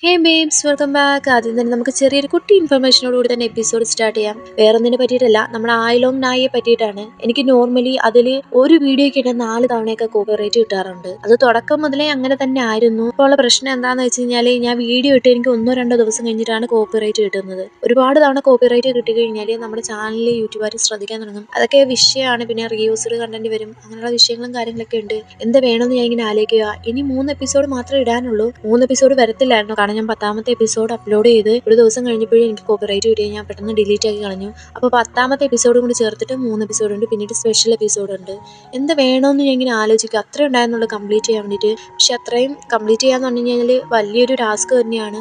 ഹേ babes, welcome back. ആദ്യം തന്നെ നമുക്ക് ചെറിയൊരു കുട്ടി ഇൻഫർമേഷനോടുകൂടി തന്നെ എപ്പിസോഡ് സ്റ്റാർട്ട് ചെയ്യാം. വേറൊന്നിനെ പറ്റിയിട്ടല്ല, നമ്മുടെ ആയിലോങ് നായിയെ പറ്റിയിട്ടാണ്. എനിക്ക് നോർമലി അതിൽ ഒരു വീഡിയോയ്ക്ക് തന്നെ 4 തവണയൊക്കെ കോപ്പിറൈറ്റ് കിട്ടാറുണ്ട്. അത് തുടക്കം മുതലേ അങ്ങനെ തന്നെ ആയിരുന്നു. ഇപ്പോൾ ഉള്ള പ്രശ്നം എന്താണെന്ന് വെച്ച് കഴിഞ്ഞാൽ, ഞാൻ വീഡിയോ ഇട്ട് എനിക്ക് 1-2 ദിവസം കഴിഞ്ഞിട്ടാണ് കോപ്പിറൈറ്റ് കിട്ടുന്നത്. ഒരുപാട് തവണ കോപ്പിറൈറ്റ് കിട്ടിക്കഴിഞ്ഞാൽ നമ്മുടെ ചാനലിൽ യൂട്യൂബുകാർ ശ്രദ്ധിക്കാൻ തുടങ്ങും. അതൊക്കെ വിഷയമാണ്. പിന്നെ റീയൂസ്ഡ് കണ്ടന്റ് വരും, അങ്ങനെയുള്ള വിഷയങ്ങളും കാര്യങ്ങളൊക്കെ ഉണ്ട്. എന്ത് വേണമെന്ന് ഞാൻ ഇങ്ങനെ ആലോചിക്കുക. ഇനി 3 എപ്പിസോഡ് മാത്രമേ ഇടാനുള്ളൂ. 3 എപ്പിസോഡ് വരത്തില്ലായിരുന്നു, കാരണം ഞാൻ 10ാമത്തെ എപ്പിസോഡ് അപ്ലോഡ് ചെയ്ത് ഒരു ദിവസം കഴിഞ്ഞപ്പോഴേ എനിക്ക് കോപ്പിറൈറ്റ് കിട്ടി. ഞാൻ പെട്ടെന്ന് ഡിലീറ്റ് ആക്കി കളഞ്ഞു. അപ്പോൾ 10ാമത്തെ എപ്പിസോഡും കൂടി ചേർത്തിട്ട് 3 എപ്പിസോഡ് ഉണ്ട്. പിന്നീട് സ്പെഷ്യൽ എപ്പിസോഡ് ഉണ്ട്. എന്ത് വേണമെന്ന് ഞാൻ ഇങ്ങനെ ആലോചിക്കുക. അത്രയും ഉണ്ടായിരുന്നുള്ളൂ കംപ്ലീറ്റ് ചെയ്യാൻ വേണ്ടിയിട്ട്. പക്ഷെ അത്രയും കംപ്ലീറ്റ് ചെയ്യാന്ന് പറഞ്ഞു കഴിഞ്ഞാൽ വലിയൊരു ടാസ്ക് തന്നെയാണ്.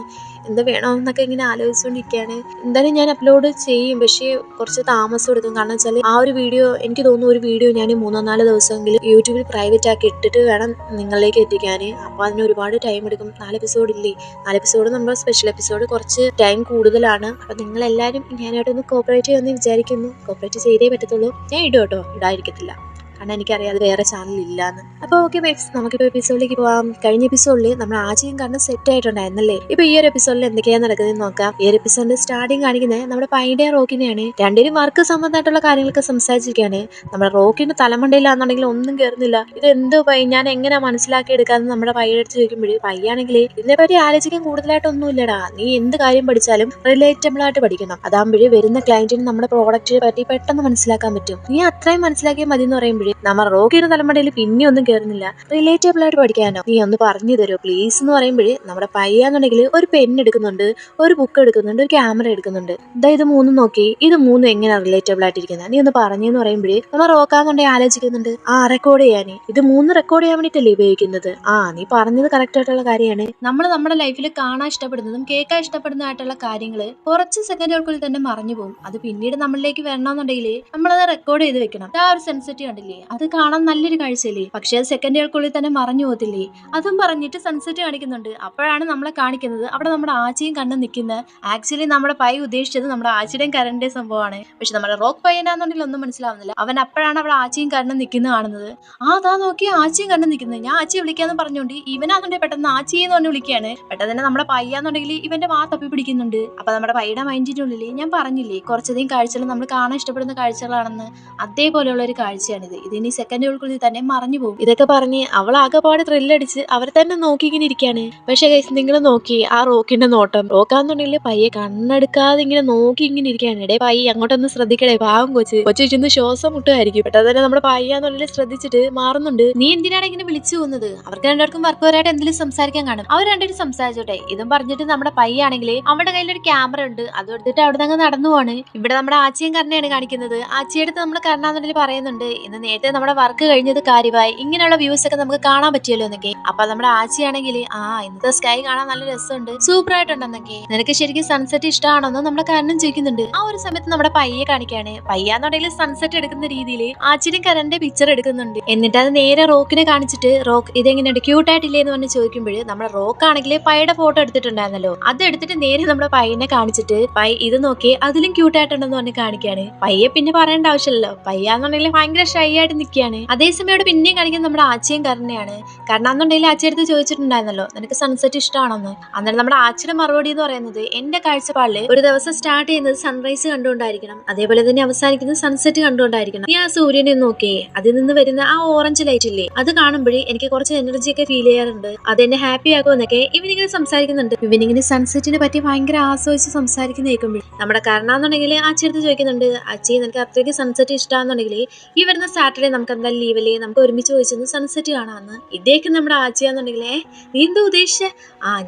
എന്ത് വേണമെന്നൊക്കെ ഇങ്ങനെ ആലോചിച്ചുകൊണ്ടിരിക്കുകയാണ്. എന്തായാലും ഞാൻ അപ്ലോഡ് ചെയ്യും, പക്ഷേ കുറച്ച് താമസം എടുക്കും. കാരണം വെച്ചാൽ ആ ഒരു വീഡിയോ, എനിക്ക് തോന്നുന്നു ഒരു വീഡിയോ ഞാൻ 3-4 ദിവസമെങ്കിലും യൂട്യൂബിൽ പ്രൈവറ്റ് ആക്കി ഇട്ടിട്ട് വേണം നിങ്ങളിലേക്ക് എത്തിക്കാൻ. അപ്പോൾ അതിന് ഒരുപാട് ടൈം എടുക്കും. 4 എപ്പിസോഡ് ഇല്ലേ, 4 എപ്പിസോഡ് നമ്മുടെ സ്പെഷ്യൽ എപ്പിസോഡ് കുറച്ച് ടൈം കൂടുതലാണ്. അപ്പോൾ നിങ്ങളെല്ലാവരും ഞാനായിട്ടൊന്ന് കോപ്പറേറ്റ് ചെയ്യുമെന്ന് വിചാരിക്കുന്നു. കോപ്പറേറ്റ് ചെയ്തേ പറ്റത്തുള്ളൂ. ഞാൻ ഇടും കേട്ടോ, ഇടാതിരിക്കത്തില്ല. കാരണം എനിക്കറിയാം അത് വേറെ ചാനൽ ഇല്ലാന്ന്. അപ്പോൾ ഓക്കെ ബേബ്സ്, നമുക്കിപ്പോൾ എപ്പിസോഡിലേക്ക് പോകാം. കഴിഞ്ഞ എപ്പിസോഡിൽ നമ്മൾ ആചയും കാരണം സെറ്റ് ആയിട്ടുണ്ടായിരുന്നല്ലേ. ഇപ്പോൾ ഈ ഒരു എപ്പിസോഡിൽ എന്തൊക്കെയാണ് നടക്കുന്നത് നോക്കാം. ഈ ഒരു എപ്പിസോഡിന്റെ സ്റ്റാർട്ടിങ് കാണിക്കുന്നത് നമ്മുടെ പൈൻ്റെ റോക്കിനെയാണ്. രണ്ടുപേരും വർക്ക് സംബന്ധമായിട്ടുള്ള കാര്യങ്ങളൊക്കെ സംസാരിച്ചിരിക്കുകയാണ്. നമ്മുടെ റോക്കിന്റെ തലമണ്ടയിലാണെന്നുണ്ടെങ്കിൽ ഒന്നും കയറുന്നില്ല. ഇത് എന്തോ പൈ, ഞാൻ എങ്ങനെ മനസ്സിലാക്കി എടുക്കാമെന്ന് നമ്മുടെ പയ്യുടെ അടുത്ത് ചോദിക്കുമ്പോഴേ പയ്യാണെങ്കിൽ ഇതിനെപ്പറ്റി ആലോചിക്കാൻ കൂടുതലായിട്ടൊന്നും ഇല്ലടാ, നീ എന്ത് കാര്യം പഠിച്ചാലും റിലേറ്റബിൾ ആയിട്ട് പഠിക്കണം. അതാകുമ്പോഴേ വരുന്ന ക്ലയന്റിന് നമ്മുടെ പ്രോഡക്റ്റിനെ പറ്റി പെട്ടെന്ന് മനസ്സിലാക്കാൻ പറ്റും. നീ അത്രയും മനസ്സിലാക്കിയാൽ മതി എന്ന് പറയുമ്പോഴേ നമ്മുടെ റോക്കിയുടെ തലമുറയിൽ പിന്നെ ഒന്നും കയറുന്നില്ല. റിലേറ്റബിൾ ആയിട്ട് പഠിക്കാനോ, നീ ഒന്ന് പറഞ്ഞു തരുമോ പ്ലീസ് എന്ന് പറയുമ്പോഴേ നമ്മുടെ പയ്യാന്നുണ്ടെങ്കിൽ ഒരു പെൻ എടുക്കുന്നുണ്ട്, ഒരു ബുക്ക് എടുക്കുന്നുണ്ട്, ഒരു ക്യാമറ എടുക്കുന്നുണ്ട്. ഇത് 3 നോക്കി, ഇത് 3 എങ്ങനെ റിലേറ്റബിൾ ആയിട്ടിരിക്കുന്നത്, നീ ഒന്ന് പറഞ്ഞെന്ന് പറയുമ്പോഴേ നമ്മൾ റോക്കാന്നുണ്ടെങ്കിൽ ആലോചിക്കുന്നുണ്ട്. റെക്കോർഡ് ചെയ്യാന്, ഇത് 3 റെക്കോർഡ് ചെയ്യാൻ വേണ്ടിയിട്ടല്ലേ ഉപയോഗിക്കുന്നത്. നീ പറഞ്ഞത് കറക്റ്റ് ആയിട്ടുള്ള കാര്യമാണ്. നമ്മൾ നമ്മുടെ ലൈഫിൽ കാണാൻ ഇഷ്ടപ്പെടുന്നതും കേൾക്കാൻ ഇഷ്ടപ്പെടുന്നതായിട്ടുള്ള കാര്യങ്ങൾ കുറച്ച് സെക്കൻഡുകൾക്കുള്ളിൽ തന്നെ മറഞ്ഞു പോകും. അത് പിന്നീട് നമ്മളിലേക്ക് വരണമെന്നുണ്ടെങ്കിൽ നമ്മളത് റെക്കോർഡ് ചെയ്ത് വെക്കണം. ആ ഒരു സെൻസിറ്റീവ് കണ്ടില്ലേ, അത് കാണാൻ നല്ലൊരു കാഴ്ചയല്ലേ. പക്ഷെ അത് സെക്കൻഡുകൾക്കുള്ളിൽ തന്നെ മറഞ്ഞു പോകത്തില്ലേ. അതും പറഞ്ഞിട്ട് സൺസെറ്റ് കാണിക്കുന്നുണ്ട്. അപ്പോഴാണ് നമ്മളെ കാണിക്കുന്നത് അവിടെ നമ്മുടെ ആച്ചയും കണ്ണും നിൽക്കുന്നത്. ആക്ച്വലി നമ്മുടെ പൈ ഉദ്ദേശിച്ചത് നമ്മുടെ ആച്ചയുടെയും കരണ്ടിന്റെയും സംഭവമാണ്. പക്ഷെ നമ്മുടെ റോക്ക് പയ്യനാന്നുണ്ടെങ്കിൽ ഒന്നും മനസ്സിലാവുന്നില്ല. അവൻ അപ്പോഴാണ് അവിടെ ആച്ചയും കണ്ണും നിൽക്കുന്നത് കാണുന്നത്. അതാ നോക്കി ആച്ചയും കണ്ണും നിൽക്കുന്നത്. ഞാൻ ആച്ചയെ വിളിക്കാന്ന് പറഞ്ഞുകൊണ്ട് ഇവനാന്നുണ്ടെങ്കിൽ പെട്ടെന്ന് ആച്ചയെന്ന് പറഞ്ഞ് വിളിക്കുകയാണ്. പെട്ടെന്ന് തന്നെ നമ്മുടെ പയ്യാന്നുണ്ടെങ്കിൽ ഇവന്റെ വാ തപ്പി പിടിക്കുന്നുണ്ട്. അപ്പൊ നമ്മുടെ പയ്യുടെ മൈൻഡിന്റെ ഉള്ളിൽ ഞാൻ പറഞ്ഞില്ലേ കുറച്ചധികം കാഴ്ചകൾ നമ്മൾ കാണാൻ ഇഷ്ടപ്പെടുന്ന കാഴ്ചകളാണെന്ന്, അതേപോലെയുള്ള ഒരു കാഴ്ചയാണിത്. ഇതിനി സെക്കൻഡുകൾക്കുള്ളിൽ തന്നെ മറഞ്ഞു പോകും. ഇതൊക്കെ പറഞ്ഞ് അവൾ ആകെപ്പാട് ത്രില്ലടിച്ച് അവർ തന്നെ നോക്കി ഇങ്ങനെ ഇരിക്കുകയാണ്. പക്ഷേ ഗൈസ്, നിങ്ങൾ നോക്കി ആ റോക്കിന്റെ നോട്ടം. റോക്കാന്നുണ്ടെങ്കിൽ പയ്യെ കണ്ണെടുക്കാതെ ഇങ്ങനെ നോക്കി ഇങ്ങനെ ഇരിക്കുകയാണ്. ഇടേ പയ്യെ അങ്ങോട്ടൊന്ന് ശ്രദ്ധിക്കടേ, പാവം കൊച്ച് ചെന്ന് ശ്വാസം മുട്ടുമായിരിക്കും. പെട്ടെന്ന് തന്നെ നമ്മുടെ പയ്യാന്നുള്ളിൽ ശ്രദ്ധിച്ചിട്ട് മാറുന്നുണ്ട്. നീ എന്തിനാണ് ഇങ്ങനെ വിളിച്ചു പോകുന്നത്, അവർക്ക് രണ്ടുപേർക്കും വർക്കുപരമായിട്ട് എന്തെങ്കിലും സംസാരിക്കാൻ കാണും, അവർ രണ്ടുപേരും സംസാരിച്ചോട്ടെ. ഇതും പറഞ്ഞിട്ട് നമ്മുടെ പയ്യാണെങ്കിൽ അവരുടെ കയ്യിൽ ഒരു ക്യാമറ ഉണ്ട്, അത് എടുത്തിട്ട് അവിടെ അങ്ങ് നടന്നു പോവാണ്. ഇവിടെ നമ്മുടെ ആച്ചയും കർണയാണ് കാണിക്കുന്നത്. ആച്ചയെടുത്ത് നമ്മൾ കർണാന്നുണ്ടെങ്കിൽ പറയുന്നുണ്ട്, ഇന്ന് നേരത്തെ നമ്മുടെ വർക്ക് കഴിഞ്ഞത് കാര്യമായി, ഇങ്ങനെയുള്ള വ്യൂസ് ഒക്കെ നമുക്ക് കാണാൻ പറ്റിയല്ലോ എന്നൊക്കെ. അപ്പൊ നമ്മുടെ ആച്ചയാണെങ്കിൽ ഇന്നത്തെ സ്കൈ കാണാൻ നല്ല രസമുണ്ട്, സൂപ്പർ ആയിട്ടുണ്ടെന്നൊക്കെ. നിനക്ക് ശരിക്കും സൺസെറ്റ് ഇഷ്ടമാണോന്ന് നമ്മുടെ കാരണം ചോദിക്കുന്നുണ്ട്. ആ ഒരു സമയത്ത് നമ്മുടെ പയ്യെ കാണിക്കാണ്. പയ്യാന്നുണ്ടെങ്കിൽ സൺസെറ്റ് എടുക്കുന്ന രീതിയിൽ ആച്ചിനും കരന്റെ പിക്ചർ എടുക്കുന്നുണ്ട്. എന്നിട്ട് അത് നേരെ റോക്കിനെ കാണിച്ചിട്ട്, റോക്ക് ഇതെങ്ങനെയുണ്ട്, ക്യൂട്ടായിട്ടില്ലേ എന്ന് പറഞ്ഞ് ചോദിക്കുമ്പോൾ നമ്മുടെ റോക്ക് ആണെങ്കിൽ പയ്യുടെ ഫോട്ടോ എടുത്തിട്ടുണ്ടായിരുന്നല്ലോ, അത് എടുത്തിട്ട് നേരെ നമ്മുടെ പയ്യനെ കാണിച്ചിട്ട്, പൈ ഇത് നോക്കി അതിലും ക്യൂട്ടായിട്ടുണ്ടെന്ന് പറഞ്ഞ് കാണിക്കാണ്. പയ്യെ പിന്നെ പറയേണ്ട ആവശ്യമില്ലല്ലോ, പയ്യാന്നുണ്ടെങ്കിൽ ഭയങ്കര ഷൈ ആയിട്ട് നിൽക്കുകയാണ്. അതേസമയം ഇവിടെ പിന്നെയും കാണിക്കുന്നത് നമ്മുടെ ആച്ചയും കരനെയാണ്. കർണാന്നുണ്ടെങ്കിൽ ആച്ചയെടുത്ത് ചോദിച്ചിട്ടുണ്ടായിരുന്നല്ലോ നിനക്ക് സൺസെറ്റ് ഇഷ്ടമാണോന്ന്. അന്നേരം നമ്മുടെ ആച്ചയുടെ മറുപടി എന്ന് പറയുന്നത്, എന്റെ കാഴ്ചപ്പാടില് ഒരു ദിവസം സ്റ്റാർട്ട് ചെയ്യുന്നത് സൺറൈസ് കണ്ടുകൊണ്ടായിരിക്കണം, അതേപോലെ തന്നെ അവസാനിക്കുന്നത് സൺസെറ്റ് കണ്ടുകൊണ്ടായിരിക്കണം. ഈ ആ സൂര്യനെ നോക്കിയേ, അതിൽ നിന്ന് വരുന്ന ആ ഓറഞ്ച് ലൈറ്റ് ഇല്ലേ, അത് കാണുമ്പോഴേ എനിക്ക് കുറച്ച് എനർജി ഒക്കെ ഫീൽ ചെയ്യാറുണ്ട്, അതെന്നെ ഹാപ്പി ആക്കുമെന്നൊക്കെ ഇവനിങ്ങനെ സംസാരിക്കുന്നുണ്ട്. ഇവനിങ്ങനെ സൺസെറ്റിനെ പറ്റി ഭയങ്കര ആസ്വദിച്ച് സംസാരിക്കുന്ന കേൾക്കുമ്പോഴേ നമ്മുടെ കർണാന്നുണ്ടെങ്കിൽ ആച്ചയെടുത്ത് ചോദിക്കുന്നുണ്ട്, അച്ഛയെ നിനക്ക് അത്രയ്ക്ക് സൺസെറ്റ് ഇഷ്ടമാണെന്നുണ്ടെങ്കിൽ ഈ വരുന്ന സാറ്റർഡേ നമുക്ക് എന്തായാലും ലീവല്ലേ, നമുക്ക് ഒരുമിച്ച് ചോദിച്ചത് സൺസെറ്റ് കാണാമെന്ന്. ഇതേക്ക് നമ്മുടെ ആച്ചയാന്നുണ്ടെങ്കിലേ, നീ എന്താ ഉദ്ദേശിച്ച?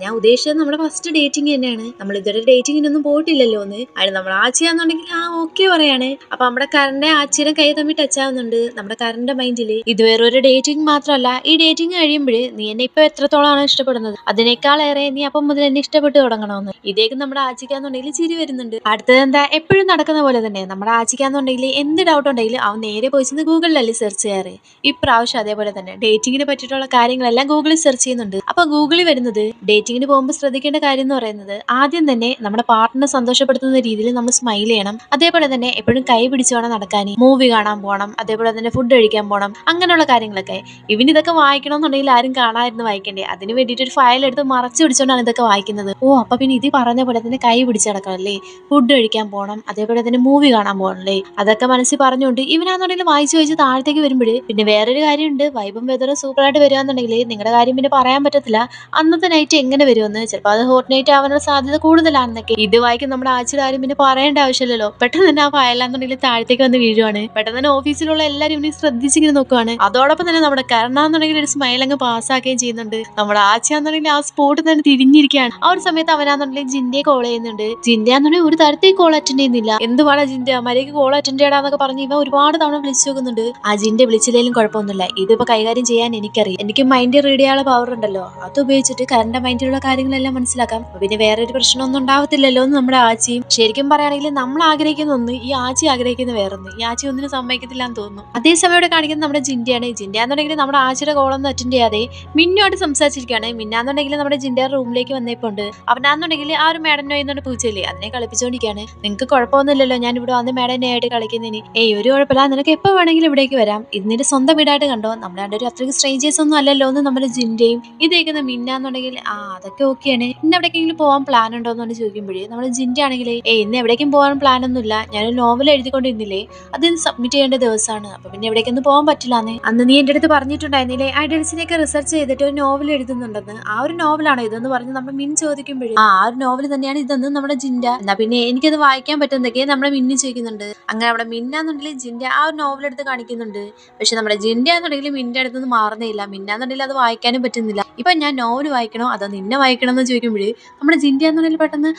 ഞാൻ ഉദ്ദേശിച്ചത് നമ്മുടെ ഫസ്റ്റ് ഡേറ്റിംഗ് തന്നെയാണ്, നമ്മൾ ഇതുവരെ ഡേറ്റിങ്ങിനൊന്നും പോയിട്ടില്ലല്ലോ എന്ന്. അതിന് നമ്മുടെ ആച്ചയാന്നുണ്ടെങ്കിൽ ഓക്കെ പറയാണ്. അപ്പൊ നമ്മുടെ കരന്റെ ആച്ചയുടെ കൈ തമ്മിൽ ടച്ച് ആവുന്നുണ്ട്. നമ്മുടെ കരന്റെ മൈൻഡില് ഇത് വേറൊരു ഡേറ്റിംഗ് മാത്രമല്ല, ഈ ഡേറ്റിംഗ് കഴിയുമ്പോഴേ നീ എന്നെ ഇപ്പൊ എത്രത്തോളമാണ് ഇഷ്ടപ്പെടുന്നത് അതിനേക്കാളേറെ നീ അപ്പം മുതൽ എന്നെ ഇഷ്ടപ്പെട്ട് തുടങ്ങണമെന്ന്. ഇതേക്ക് നമ്മുടെ ആച്ചിക്കാന്നുണ്ടെങ്കിൽ ചിരി വരുന്നുണ്ട്. അടുത്തത് എന്താ എപ്പോഴും നടക്കുന്ന പോലെ തന്നെ നമ്മുടെ ആച്ചിക്കാന്നുണ്ടെങ്കിൽ എന്ത് ഡൗട്ട് ഉണ്ടെങ്കിലും അവൻ നേരെ പോയി ചെന്ന് ഗൂഗിളിലല്ലേ സെർച്ച് ചെയ്യാറ്. ഇപ്രാവശ്യം അതേപോലെ തന്നെ ഡേറ്റിങ്ങിനെ പറ്റിയിട്ടുള്ള കാര്യങ്ങളെല്ലാം ഗൂഗിളിൽ സെർച്ച് ചെയ്യുന്നുണ്ട്. അപ്പൊ ഗൂഗിളിൽ വരുന്നത് ഡേറ്റിങ്ങിന് പോകുമ്പോൾ ശ്രദ്ധിക്കേണ്ട കാര്യം എന്ന് പറയുന്നത് ആദ്യം തന്നെ നമ്മുടെ പാർട്ട്ണറെ സന്തോഷപ്പെടുത്തുന്ന രീതിയിൽ നമ്മൾ സ്മൈൽ ചെയ്യണം. അതേപോലെ തന്നെ എപ്പോഴും കൈ പിടിച്ചു വേണം നടക്കാൻ, മൂവി കാണാൻ പോകണം, അതേപോലെ തന്നെ ഫുഡ് കഴിക്കാൻ പോകണം, അങ്ങനെയുള്ള കാര്യങ്ങളൊക്കെ. ഇതൊക്കെ വായിക്കണമെന്നുണ്ടെങ്കിൽ ആരും കാണാതിരുന്ന് വായിക്കണ്ടേ, അതിന് വേണ്ടിയിട്ട് ഒരു ഫയൽ എടുത്ത് മറച്ചു പിടിച്ചുകൊണ്ടാണ് ഇതൊക്കെ വായിക്കുന്നത്. അപ്പൊ പിന്നെ ഇത് പറഞ്ഞ പോലെ തന്നെ കൈ പിടിച്ച് നടക്കണല്ലേ, ഫുഡ് കഴിക്കാൻ പോകണം, അതേപോലെ തന്നെ മൂവി കാണാൻ പോകണല്ലേ, അതൊക്കെ മനസ്സിൽ പറഞ്ഞുകൊണ്ട് ഇവനാന്നുണ്ടെങ്കിൽ വായിച്ച് താഴത്തേക്ക് വരുമ്പോൾ പിന്നെ വേറൊരു കാര്യമുണ്ട്. വൈബും വെതറും സൂപ്പറായിട്ട് വരികയാണെന്നുണ്ടെങ്കിൽ നിങ്ങളുടെ കാര്യം പിന്നെ പറയാൻ പറ്റത്തില്ല. അന്നത്തെ നൈറ്റ് എങ്ങനെ വരുമെന്ന്, ചിലപ്പോൾ അത് ഹോട്ട് നൈറ്റ് ആവാനുള്ള സാധ്യത കൂടുതലാണെന്നൊക്കെ. ഇത് വായിക്കും നമ്മുടെ ആച്ചിയുടെ കാര്യം പിന്നെ പറയേണ്ട ആവശ്യമില്ലല്ലോ. പെട്ടെന്ന് തന്നെ ആ ഫയലാന്നുണ്ടെങ്കിൽ താഴത്തേക്ക് വന്ന് വീഴുവാണ്. പെട്ടെന്ന് തന്നെ ഓഫീസിലുള്ള എല്ലാവരും ഇവനെ ശ്രദ്ധിച്ചിങ്ങനെ നോക്കുവാണ്. അതോടൊപ്പം തന്നെ നമ്മുടെ കരുണാന്നുണ്ടെങ്കിൽ ഒരു സ്മൈൽ അങ്ങ് പാസ്സാക്കുകയും ചെയ്യുന്നുണ്ട്. നമ്മുടെ ആച്ചിയാന്നുണ്ടെങ്കിൽ ആ സ്പോട്ട് തന്നെ തിരിഞ്ഞിരിക്കുകയാണ്. ആ ഒരു സമയത്ത് അവനാന്നുണ്ടെങ്കിൽ ജിൻഡയെ കോൾ ചെയ്യുന്നുണ്ട്. ജിൻഡയാന്നുണ്ടെങ്കിൽ ഒരു തരത്തിൽ കോൾ അറ്റൻഡ് ചെയ്യുന്നില്ല. എന്തുവാണ് ജിൻഡ മര്യാദയ്ക്ക് കോൾ അറ്റൻഡ് ചെയ്യടാന്നൊക്കെ പറഞ്ഞ് ഇവ ഒരുപാട് തവണ വിളിച്ചു നോക്കുന്നുണ്ട്. ആ ജിൻഡ വിളിച്ചില്ലെങ്കിലും കുഴപ്പമൊന്നുമില്ല, ഇതിപ്പോ കൈകാര്യം ചെയ്യാൻ എനിക്കറിയാം. എനിക്ക് മൈൻഡ് റീഡ് ചെയ്യാനുള്ള പവർ ഉണ്ടല്ലോ, അത് ഉപയോഗിച്ചിട്ട് കറണ്ട് മൈൻഡിലുള്ള കാര്യങ്ങളെല്ലാം മനസ്സിലാക്കാം. പിന്നെ വേറൊരു പ്രശ്നമൊന്നും ഉണ്ടാവത്തില്ലല്ലോ എന്ന് നമ്മുടെ ആച്ചിയും. ശരിക്കും പറയുകയാണെങ്കിൽ നമ്മൾ ആഗ്രഹിക്കുന്ന ഒന്ന്, ഈ ആച്ചി ആഗ്രഹിക്കുന്ന വേറൊന്ന്. ഈ ആച്ചി ഒന്നിനും സമ്മതിക്കത്തില്ല എന്ന് തോന്നുന്നു. അതേസമയം ഇവിടെ കാണിക്കുന്നത് നമ്മുടെ ജിൻഡയാണ്. ജിൻഡയാന്നുണ്ടെങ്കിൽ നമ്മുടെ ആച്ചിയുടെ കോളൊന്നും അറ്റൻഡ് ചെയ്യാതെ മിന്നുമായിട്ട് സംസാരിച്ചിരിക്കുകയാണ്. മിന്നാന്നുണ്ടെങ്കിൽ നമ്മുടെ ജിൻഡയുടെ റൂമിലേക്ക് വന്നേപ്പോണ്ട്. അവനാന്നുണ്ടെങ്കിൽ ആ ഒരു മേഡനോ എന്നൊരു പൂച്ചയില്ലേ, അതിനെ കളിപ്പിച്ചോണ്ടിരിക്കുകയാണ്. നിങ്ങൾക്ക് കുഴപ്പമൊന്നുമില്ലല്ലോ ഞാൻ ഇവിടെ വന്ന് മേഡനെ ആയിട്ട് കളിക്കുന്നതിന്? ഒരു കുഴപ്പമില്ല, നിനക്ക് എപ്പോൾ വേണമെങ്കിലും ഇവിടേക്ക് വരാം, ഇത് നിന്റെ സ്വന്തം വീടായിട്ട് കണ്ടോ, നമ്മുടെ രണ്ടൊരു അത്രയ്ക്ക് സ്ട്രേഞ്ചേഴ്സ് ഒന്നും അല്ലല്ലോ എന്ന് നമ്മുടെ ജിൻഡയും. ഇതേക്കുന്ന മിന്നാന്നുണ്ടെങ്കിൽ അതൊക്കെ ഓക്കെയാണ്, ഇന്ന് എവിടേക്കെങ്കിലും പോകാൻ പ്ലാൻ ഉണ്ടോ എന്ന് ചോദിക്കുമ്പോഴേ നമ്മുടെ ജിൻഡ ആണെങ്കിൽ ഇന്ന് എവിടേക്കും പോകാൻ പ്ലാൻ ഒന്നുമില്ല, ഞാനൊരു നോവൽ എഴുതിക്കൊണ്ടിരുന്നില്ലേ, അതിന് സബ്മിറ്റ് ചെയ്യേണ്ട ദിവസമാണ്, അപ്പൊ പിന്നെ എവിടേക്കൊന്നും പോകാൻ പറ്റില്ലാന്ന്. അന്ന് നീ എന്റെ അടുത്ത് പറഞ്ഞിട്ടുണ്ടായിരുന്നില്ലേ ഐഡൽസിനെയൊക്കെ റിസർച്ച് ചെയ്തിട്ട് ഒരു നോവൽ എഴുതുന്നുണ്ടെന്ന്. ആ ഒരു നോവലാണോ ഇതെന്ന് പറഞ്ഞ് നമ്മുടെ മിൻ ചോദിക്കുമ്പോഴേ ആ ഒരു നോവൽ തന്നെയാണ് ഇതെന്ന് നമ്മുടെ ജിൻഡ. എന്നാ പിന്നെ എനിക്കത് വായിക്കാൻ പറ്റുന്നതൊക്കെ നമ്മുടെ മിന്നി ചോദിക്കുന്നുണ്ട്. അങ്ങനെ നമ്മുടെ മിന്നാന്നുണ്ടെങ്കിൽ ജിൻഡ ആ ഒരു നോവൽ എടുത്ത് കാണിക്കുന്നുണ്ട്. പക്ഷെ നമ്മുടെ ജിൻഡയാന്നുണ്ടെങ്കിൽ മിന്റെ അടുത്തൊന്നും മാറുന്നില്ല. മിന്നാന്നുണ്ടെങ്കിൽ അത് വായിക്കാനും പറ്റുന്നില്ല. ഇപ്പൊ ഞാൻ നോവൽ വായിക്കണോ അതോ നിന്നെ വായിക്കണം എന്ന് ചോദിക്കുമ്പോഴേ നമ്മുടെ ജിൻഡയാന്നുണ്ടെങ്കിൽ പെട്ടെന്ന്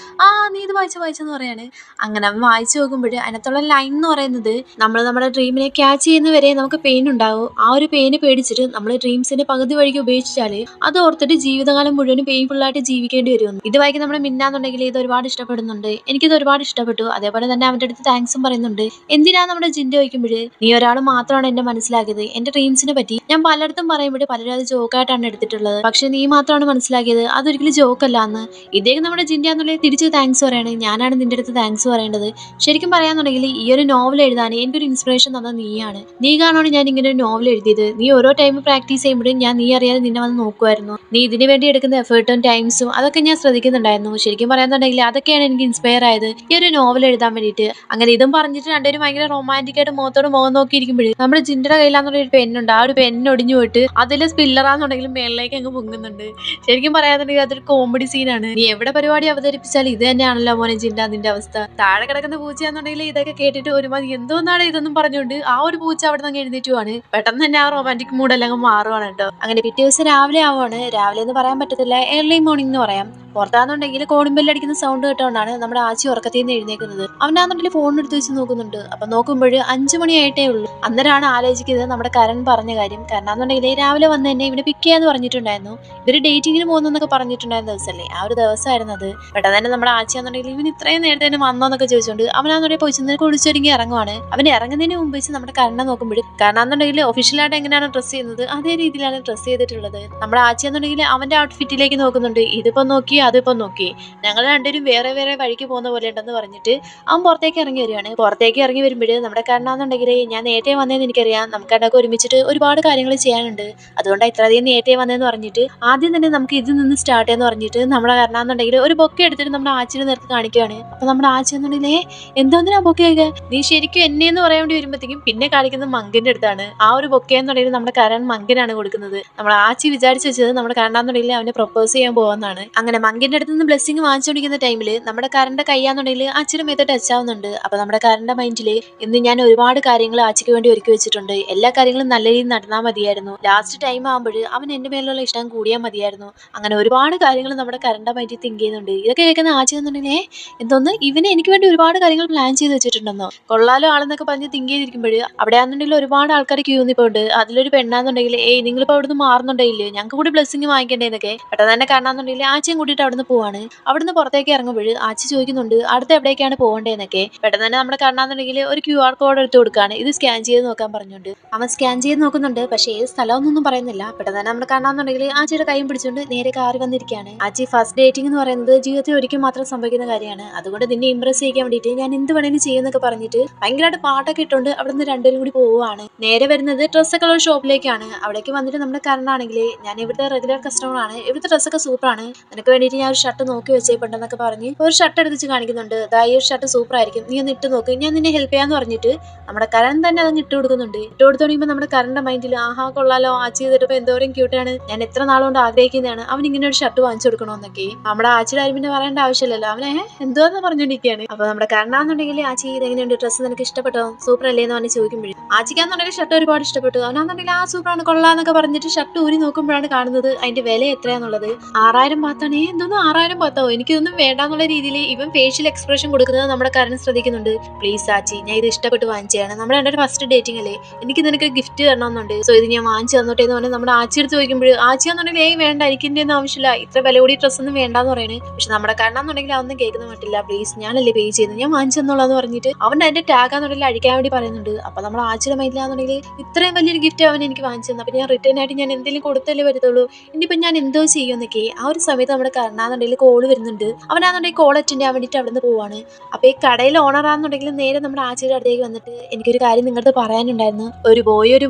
നീ ഇത് വായിച്ചെന്ന് പറയാണ്. അങ്ങനെ അവൻ വായിച്ചു നോക്കുമ്പോൾ അതിനകത്തുള്ള ലൈൻ എന്ന് പറയുന്നത് നമ്മൾ നമ്മുടെ ഡ്രീമിനെ ക്യാച്ച് ചെയ്യുന്നവരെ നമുക്ക് പെയിൻ ഉണ്ടാവും. ആ ഒരു പെയിന് പേടിച്ചിട്ട് നമ്മൾ ഡ്രീംസിന്റെ പകുതി വഴിക്ക് ഉപേക്ഷിച്ചാല് അത് ഓർത്തിട്ട് ജീവിതകാലം മുഴുവൻ പെയിൻഫുൾ ആയിട്ട് ജീവിക്കേണ്ടി വരുമെന്ന്. ഇത് വായിക്കും നമ്മുടെ മിന്നാന്നുണ്ടെങ്കിൽ ഇത് ഒരുപാട് ഇഷ്ടപ്പെടുന്നുണ്ട്. എനിക്കിത് ഒരുപാട് ഇഷ്ടപ്പെട്ടു. അതേപോലെ തന്നെ അവന്റെ അടുത്ത് താങ്ക്സും പറയുന്നുണ്ട്. എന്തിനാ നമ്മുടെ ജിൻഡ ചോദിക്കുമ്പോൾ നീ ഒരാൾ മാത്രമാണ് എന്നെ മനസ്സിലാക്കിയത്, എന്റെ ഡ്രീംസിനെ പറ്റി ഞാൻ പലയിടത്തും പറയുമ്പോൾ പലരും അത് ജോക്കായിട്ടാണ് എടുത്തിട്ടുള്ളത്, പക്ഷെ നീ മാത്രമാണ് മനസ്സിലാക്കിയത്, അതൊരിക്കലും ജോക്കല്ല എന്ന്. ഇദ്ദേഹം നമ്മുടെ ജിൻഡയാന്നുണ്ടെങ്കിൽ തിരിച്ച് താങ്ക്സ് പറയാണ്. ഞാനാണ് നിന്റെ അടുത്ത് താങ്ക്സ് പറയേണ്ടത്. ശരിക്കും പറയാന്നുണ്ടെങ്കിൽ ഈ ഒരു നോവൽ എഴുതാൻ എനിക്കൊരു ഇൻസ്പിറേഷൻ തന്നത് നീയാണ്. നീ കാണാണ് ഞാൻ ഇങ്ങനെ ഒരു നോവൽ എഴുതിയത്. നീ ഓരോ ടൈം പ്രാക്ടീസ് ചെയ്യുമ്പോഴും ഞാൻ നീ അറിയാതെ നിന്നെ വന്ന് നോക്കുമായിരുന്നു. നീ ഇതിനു വേണ്ടി എടുക്കുന്ന എഫേർട്ടും ടൈംസും അതൊക്കെ ഞാൻ ശ്രദ്ധിക്കുന്നുണ്ടായിരുന്നു. ശരിക്കും പറയാന്നുണ്ടെങ്കിൽ അതൊക്കെയാണ് എനിക്ക് ഇൻസ്പയർ ആയത് ഈ ഒരു നോവൽ എഴുതാൻ വേണ്ടിയിട്ട്. അങ്ങനെ ഇതും പറഞ്ഞിട്ട് രണ്ടുപേരും ഭയങ്കര റൊമാൻറ്റിക് ആയിട്ട് മുഖത്തോട് മുഖം നോക്കിയിരിക്കുമ്പോഴേ നമ്മുടെ ജിൻഡയുടെ കയ്യിലാന്നുള്ള ഒരു പെണ്ണുണ്ട്. ആ ഒരു പെണ്ണ് ഒടിഞ്ഞു പോയിട്ട് അതിൽ സ്പില്ലറാന്നുണ്ടെങ്കിലും മേളിലേക്ക് അങ്ങ് പൊങ്ങുന്നുണ്ട്. ശരിക്കും പറയാന്നുണ്ടെങ്കിൽ അതൊരു കോമഡി സീനാണ്. നീ എവിടെ പരിപാടി അവതരിപ്പിച്ചാൽ ഇത് തന്നെയാണല്ലോ മോനെ ജിൻഡ നിന്റെ അവസ്ഥ. താഴെ കിടക്കുന്ന പൂച്ചയാന്നുണ്ടെങ്കിൽ ഇതൊക്കെ കേട്ടിട്ട് ഒരുമാതിരി എന്തോന്നാണ് ഇതൊന്നും പറഞ്ഞുകൊണ്ട് ആ ഒരു പൂച്ച അവിടെ നിന്ന് എഴുന്നേറ്റുവാണ്. പെട്ടെന്ന് തന്നെ ആ റൊമാൻറ്റിക് മൂഡെല്ലാം അങ്ങ് മാറുവാണ് കേട്ടോ. അങ്ങനെ പിറ്റേ ദിവസം രാവിലെ ആവുകയാണ്. രാവിലെ എന്ന് പറയാൻ പറ്റത്തില്ല, ഏർലി മോർണിംഗ് എന്ന് പറയാം. പുറത്താന്നുണ്ടെങ്കിൽ കോണിമ്പല്ലടിക്കുന്ന സൗണ്ട് കേട്ടോണ്ടാണ് നമ്മുടെ ആച്ചി ഉറക്കത്തിൽ നിന്ന് എഴുന്നേക്കുന്നത്. അവനാന്നുണ്ടെങ്കിൽ ഫോൺ എടുത്ത് വെച്ച് നോക്കുന്നുണ്ട്. അപ്പൊ നോക്കുമ്പോൾ 5 മണിയായിട്ടേ ഉള്ളൂ. അന്നേരമാണ് ആലോചിക്കുന്നത് നമ്മുടെ കരൺ പറഞ്ഞ കാര്യം. കാരണമെന്നുണ്ടെങ്കിൽ രാവിലെ വന്ന് തന്നെ ഇവനെ പിക്ക് ചെയ്യാന്ന് പറഞ്ഞിട്ടുണ്ടായിരുന്നു. ഇവര് ഡേറ്റിങ്ങിന് പോകുന്നൊക്കെ പറഞ്ഞിട്ടുണ്ടായിരുന്ന ദിവസമല്ലേ, ആ ഒരു ദിവസമായിരുന്നു അത്. പെട്ടെന്ന് തന്നെ നമ്മുടെ ആച്ചിയാന്നുണ്ടെങ്കിൽ ഇവൻ ഇത്രയും നേരത്തെ തന്നെ വന്നോന്നൊക്കെ ചോദിച്ചോണ്ട് അവനാന്നുണ്ടെങ്കിൽ പോയി ചെന്ന് കുളിച്ചൊരുങ്ങി ഇറങ്ങുവാണ്. അവൻ ഇറങ്ങുന്നതിന് മുമ്പ് വെച്ച് നമ്മുടെ കരണ്ണെ നോക്കുമ്പോൾ കാരണമെന്നുണ്ടെങ്കിൽ ഒഫീഷ്യലായിട്ട് എങ്ങനെയാണ് ഡ്രസ്സ് ചെയ്യുന്നത് അതേ രീതിയിലാണ് ഡ്രസ്സ് ചെയ്തിട്ടുള്ളത്. നമ്മുടെ ആച്ചിയാന്നുണ്ടെങ്കിൽ അവന്റെ ഔട്ട്ഫിറ്റിലേക്ക് നോക്കുന്നുണ്ട്. ഇതിപ്പോ നോക്കി അതിപ്പോ നോക്കി, ഞങ്ങൾ രണ്ടുപേരും വേറെ വേറെ വഴിക്ക് പോകുന്ന പോലെ ഉണ്ടെന്ന് പറഞ്ഞിട്ട് അവൻ പുറത്തേക്ക് ഇറങ്ങി വരികയാണ്. പുറത്തേക്ക് ഇറങ്ങി വരുമ്പോൾ നമ്മുടെ കരുണാന്നുണ്ടെങ്കിൽ ഞാൻ നേരത്തെ വന്നതെന്ന് എനിക്കറിയാം, നമുക്ക് രണ്ടൊക്കെ ഒരുമിച്ചിട്ട് ഒരുപാട് കാര്യങ്ങൾ ചെയ്യാനുണ്ട്, അതുകൊണ്ടാണ് ഇത്രയധികം നേരത്തെ വന്നതെന്ന് പറഞ്ഞിട്ട് ആദ്യം തന്നെ നമുക്ക് ഇതിൽ നിന്ന് സ്റ്റാർട്ട് ചെയ്യാന്ന് പറഞ്ഞിട്ട് നമ്മുടെ കരുണാന്നുണ്ടെങ്കിൽ ഒരു ബൊക്കെ എടുത്തിട്ട് നമ്മുടെ ആച്ചിനെ നേരത്തെ കാണിക്കുകയാണ്. അപ്പൊ നമ്മുടെ ആച്ചിന്നുണ്ടെങ്കിൽ എന്തോന്നിനാ ബൊക്കെയൊക്കെ, നീ ശരിക്കും എന്നെ എന്ന് പറയാൻ വേണ്ടി വരുമ്പോഴത്തേക്കും പിന്നെ കാണിക്കുന്നത് മങ്കിന്റെ അടുത്താണ്. ആ ഒരു ബൊക്കെ എന്നുണ്ടെങ്കിൽ നമ്മുടെ കരൺ മങ്കിനാണ് കൊടുക്കുന്നത്. നമ്മുടെ ആച്ചി വിചാരിച്ചു വെച്ചത് നമ്മുടെ കരുണാന്നുണ്ടെങ്കിൽ അവനെ പ്രൊപ്പോസ് ചെയ്യാൻ പോകുന്നതാണ്. അങ്ങനെ മങ്കിന്റെ അടുത്ത് നിന്ന് ബ്ലെസ്സിങ് വാങ്ങിച്ചുകൊണ്ടിരിക്കുന്ന ടൈമിൽ നമ്മുടെ കരന്റെ കയ്യാന്നുണ്ടെങ്കിൽ ആച്ചിയുടെ മേത്ത് ടച്ച് ആവുന്നുണ്ട്. അപ്പൊ നമ്മുടെ കരന്റെ മൈൻഡിൽ ഇന്ന് ഞാൻ ഒരുപാട് കാര്യങ്ങൾ ആച്ചിക്ക് വേണ്ടി ഒരുക്കി വെച്ചിട്ടുണ്ട്, എല്ലാ കാര്യങ്ങളും നല്ല രീതിയിൽ നടന്നാൽ മതിയായിരുന്നു, ലാസ്റ്റ് ടൈം ആകുമ്പോൾ അവൻ എന്റെ മേലുള്ള ഇഷ്ടം കൂടിയാൽ മതിയായിരുന്നു. അങ്ങനെ ഒരുപാട് കാര്യങ്ങൾ നമ്മുടെ കരന്റെ മൈൻഡിൽ തിങ്ക് ചെയ്യുന്നുണ്ട്. ഇതൊക്കെ കേൾക്കുന്ന ആച്ചി എന്നുണ്ടെങ്കിൽ എന്തോന്ന് ഇവന് എനിക്ക് വേണ്ടി ഒരുപാട് കാര്യങ്ങൾ പ്ലാൻ ചെയ്ത് വെച്ചിട്ടുണ്ടെന്നോ, കൊള്ളാലോ ആളെന്നൊക്കെ പറഞ്ഞ് തിങ്ക് ചെയ്തിരിക്കുമ്പോൾ അവിടെ ആണെന്നുണ്ടെങ്കിൽ ഒരുപാട് ആൾക്കാർ ക്യൂ നിൽപ്പുണ്ട്. അതിലൊരു പെണ്ണാന്നുണ്ടെങ്കിൽ നിങ്ങളിപ്പോ അവിടുന്ന് മാറുന്നുണ്ടെങ്കില് ഞങ്ങൾക്ക് കൂടി ബ്ലെസ്സിങ് വാങ്ങിക്കേണ്ടതെന്നൊക്കെ പെട്ടെന്ന് തന്നെ കാണാന്നുണ്ടെങ്കിൽ ആച്ചിയും കൂട്ടിയിട്ട് അവിടുന്ന് പോവാണ്. അവിടുന്ന് പുറത്തേക്ക് ഇറങ്ങുമ്പോൾ ആച്ചി ചോദിക്കുന്നുണ്ട്, ചോദിക്കുന്നുണ്ട് അടുത്ത് എവിടേക്കാണ് പോകേണ്ടതെന്നൊക്കെ. പെട്ടെന്ന് തന്നെ നമ്മുടെ കണ്ണാന്നുണ്ടെങ്കിൽ ഒരു QR കോഡ് എടുത്ത് കൊടുക്കുകയാണ്, ഇത് സ്കാൻ ചെയ്ത് നോക്കാൻ പറഞ്ഞുകൊണ്ട്. അവൻ സ്കാൻ ചെയ്ത് നോക്കുന്നുണ്ട്, പക്ഷേ ഏത് സ്ഥലമൊന്നും പറയുന്നില്ല. പെട്ടെന്ന് തന്നെ നമ്മുടെ കണ്ണാന്നുണ്ടെങ്കിൽ ആച്ചിയുടെ കൈയും പിടിച്ചുകൊണ്ട് നേരെ കാറി വന്നിരിക്കുകയാണ്. ആച്ചി, ഫസ്റ്റ് ഡേറ്റിംഗ് എന്ന് പറയുന്നത് ജീവിതത്തിൽ ഒരിക്കൽ മാത്രം സംഭവിക്കുന്ന കാര്യമാണ്, അതുകൊണ്ട് നിന്നെ ഇംപ്രസ് ചെയ്യാൻ വേണ്ടിയിട്ട് ഞാൻ എന്ത് വേണേലും ചെയ്യുന്നൊക്കെ പറഞ്ഞിട്ട് ഭയങ്കരമായിട്ട് പാട്ടൊക്കെ ഇട്ടുകൊണ്ട് അവിടുന്ന് രണ്ടുപേരും കൂടി പോവുകയാണ്. നേരെ വരുന്നത് ഡ്രസ്സൊക്കെ ഉള്ള ഷോപ്പിലേക്കാണ്. അവിടേക്ക് വന്നിട്ട് നമ്മുടെ കണ്ണാണെങ്കിൽ ഞാൻ ഇവിടുത്തെ റെഗുലർ കസ്റ്റമർ ആണ്, ഇവിടുത്തെ ഡ്രസ്സൊക്കെ സൂപ്പറാണ്, നിനക്ക് വേണ്ടിയിട്ട് ഞാൻ ഒരു ഷർട്ട് നോക്കി വെച്ചേപ്പുണ്ടെന്നൊക്കെ പറഞ്ഞ് ഒരു ഷർട്ട് എടുത്ത് കാണിക്കുന്നുണ്ട്. ഈ ഒരു ഷർട്ട് സൂപ്പർ ആയിരിക്കും, നീ ഒന്ന് ഇട്ട് നോക്ക്, ഞാൻ നിന്നെ ഹെൽപ്പ് ചെയ്യാന്ന് പറഞ്ഞിട്ട് നമ്മുടെ കരൺ തന്നെ അതങ്ങ് ഇട്ട് കൊടുക്കുന്നുണ്ട്. ഇട്ട് കൊടുത്തോണ്ടിരിക്കുമ്പോൾ നമ്മുടെ കരണിന്റെ മൈൻഡിൽ ആഹാ കൊള്ളാലോ, ആച്ചി ചെയ്തിട്ട് എന്തോരം ക്യൂട്ടാണ്, ഞാൻ എത്ര നാളുകൊണ്ട് ആഗ്രഹിക്കുന്നതാണ് അവൻ ഇങ്ങനെ ഒരു ഷർട്ട് വാങ്ങിച്ചു കൊടുക്കണമെന്നൊക്കെ. നമ്മുടെ ആച്ചിയുടെ കാര്യം പിന്നെ പറയേണ്ട ആവശ്യമില്ലല്ലോ, അവനെ എന്തോന്ന് പറഞ്ഞോണ്ടിരിക്കുകയാണ്. അപ്പൊ നമ്മുടെ കരणाന്നുണ്ടെങ്കിൽ ആച്ചി ഇതെങ്ങനെയുണ്ട്, ഡ്രസ്സ് നിനക്ക് ഇഷ്ടപ്പെട്ടോ, സൂപ്പർ അല്ലേ എന്ന് പറഞ്ഞ് ചോദിക്കുമ്പോഴും ആച്ചിക്കാന്നുണ്ടെങ്കിൽ ഷർട്ട് ഒരുപാട് ഇഷ്ടപ്പെട്ടു. അവനാന്നുണ്ടെങ്കിൽ ആ സൂപ്പറാണ് കൊള്ളാന്നൊക്കെ പറഞ്ഞിട്ട് ഷർട്ട് ഊരി നോക്കുമ്പോഴാണ് കാണുന്നത് അതിന്റെ വില എത്രയാന്നുള്ളത്. 6000 ബാത്താണ്. എന്തോന്നും 6000 ബാത്തോ, എനിക്കിതൊന്നും വേണ്ടാന്നുള്ള രീതിയിൽ ഇവൻ ഫേഷ്യൽ എക്സ്പ്രഷൻ കൊടുക്കുന്നത് നമ്മുടെ കരൺ ശ്രദ്ധിക്കുന്നുണ്ട്. പ്ലീസ് ആച്ചി, ഞാൻ ഇത് ഇഷ്ടപ്പെട്ട് വാങ്ങിച്ചതാണ്, നമ്മുടെ എൻ്റെ ഫസ്റ്റ് ഡേറ്റിംഗ് അല്ലേ, എനിക്ക് നിനക്ക് ഗിഫ്റ്റ് തരണമെന്നുണ്ട്, സോ ഇത് ഞാൻ വാങ്ങിച്ചു തന്നോട്ടെ എന്ന് പറഞ്ഞാൽ നമ്മുടെ ആച്ചി എടുത്ത് ചോദിക്കുമ്പോൾ ആച്ചിയാന്നുണ്ടെങ്കിൽ വേണ്ട, എനിക്ക് എൻ്റെ ഒന്നും ആവശ്യമില്ല, ഇത്ര വില കൂടി ഡ്രസ്സ് ഒന്നും വേണ്ടാന്ന് പറയണേ. പക്ഷെ നമ്മുടെ കരണമെന്നുണ്ടെങ്കിൽ അതൊന്നും കേൾക്കുന്ന പറ്റില്ല, പ്ലീസ് ഞാനല്ലേ പേ ചെയ്യുന്നത്, ഞാൻ വാങ്ങിച്ചു തന്നോളാന്ന് പറഞ്ഞിട്ട് അവൻ അതിന്റെ ടാഗാന്നുണ്ടെങ്കിൽ അഴിക്കാൻ വേണ്ടി പറയുന്നുണ്ട്. അപ്പൊ നമ്മുടെ ആച്ചിയുടെ മൈൻഡിലാന്നുണ്ടെങ്കിൽ ഇത്രയും വലിയൊരു ഗിഫ്റ്റ് അവൻ എനിക്ക് വാങ്ങിച്ചു തന്നെ, അപ്പൊ ഞാൻ റിട്ടേൺ ആയിട്ട് ഞാൻ എന്തെങ്കിലും കൊടുത്തല്ലേ വരത്തുള്ളൂ, ഇനിയിപ്പോ ഞാൻ എന്തോ ചെയ്യുമെന്നൊക്കെ. ആ ഒരു സമയത്ത് നമ്മുടെ കരുണാന്നുണ്ടെങ്കിൽ കോള് വരുന്നുണ്ട്. അവനാന്നുണ്ടെങ്കിൽ കോൾ അറ്റൻഡ് ചെയ്യാൻ വേണ്ടിയിട്ട് അവിടെ നിന്ന് പോവാണ്. അപ്പൊ ഈ കടയിൽ ഓണറാന്നുണ്ടെങ്കിൽ നേരെ നമ്മുടെ ആച്ചിയുടെ അടുത്തേക്ക് വന്നിട്ട് എനിക്കൊരു കാര്യം നിങ്ങളുടെ പറയാനുണ്ടായിരുന്നു, ഒരു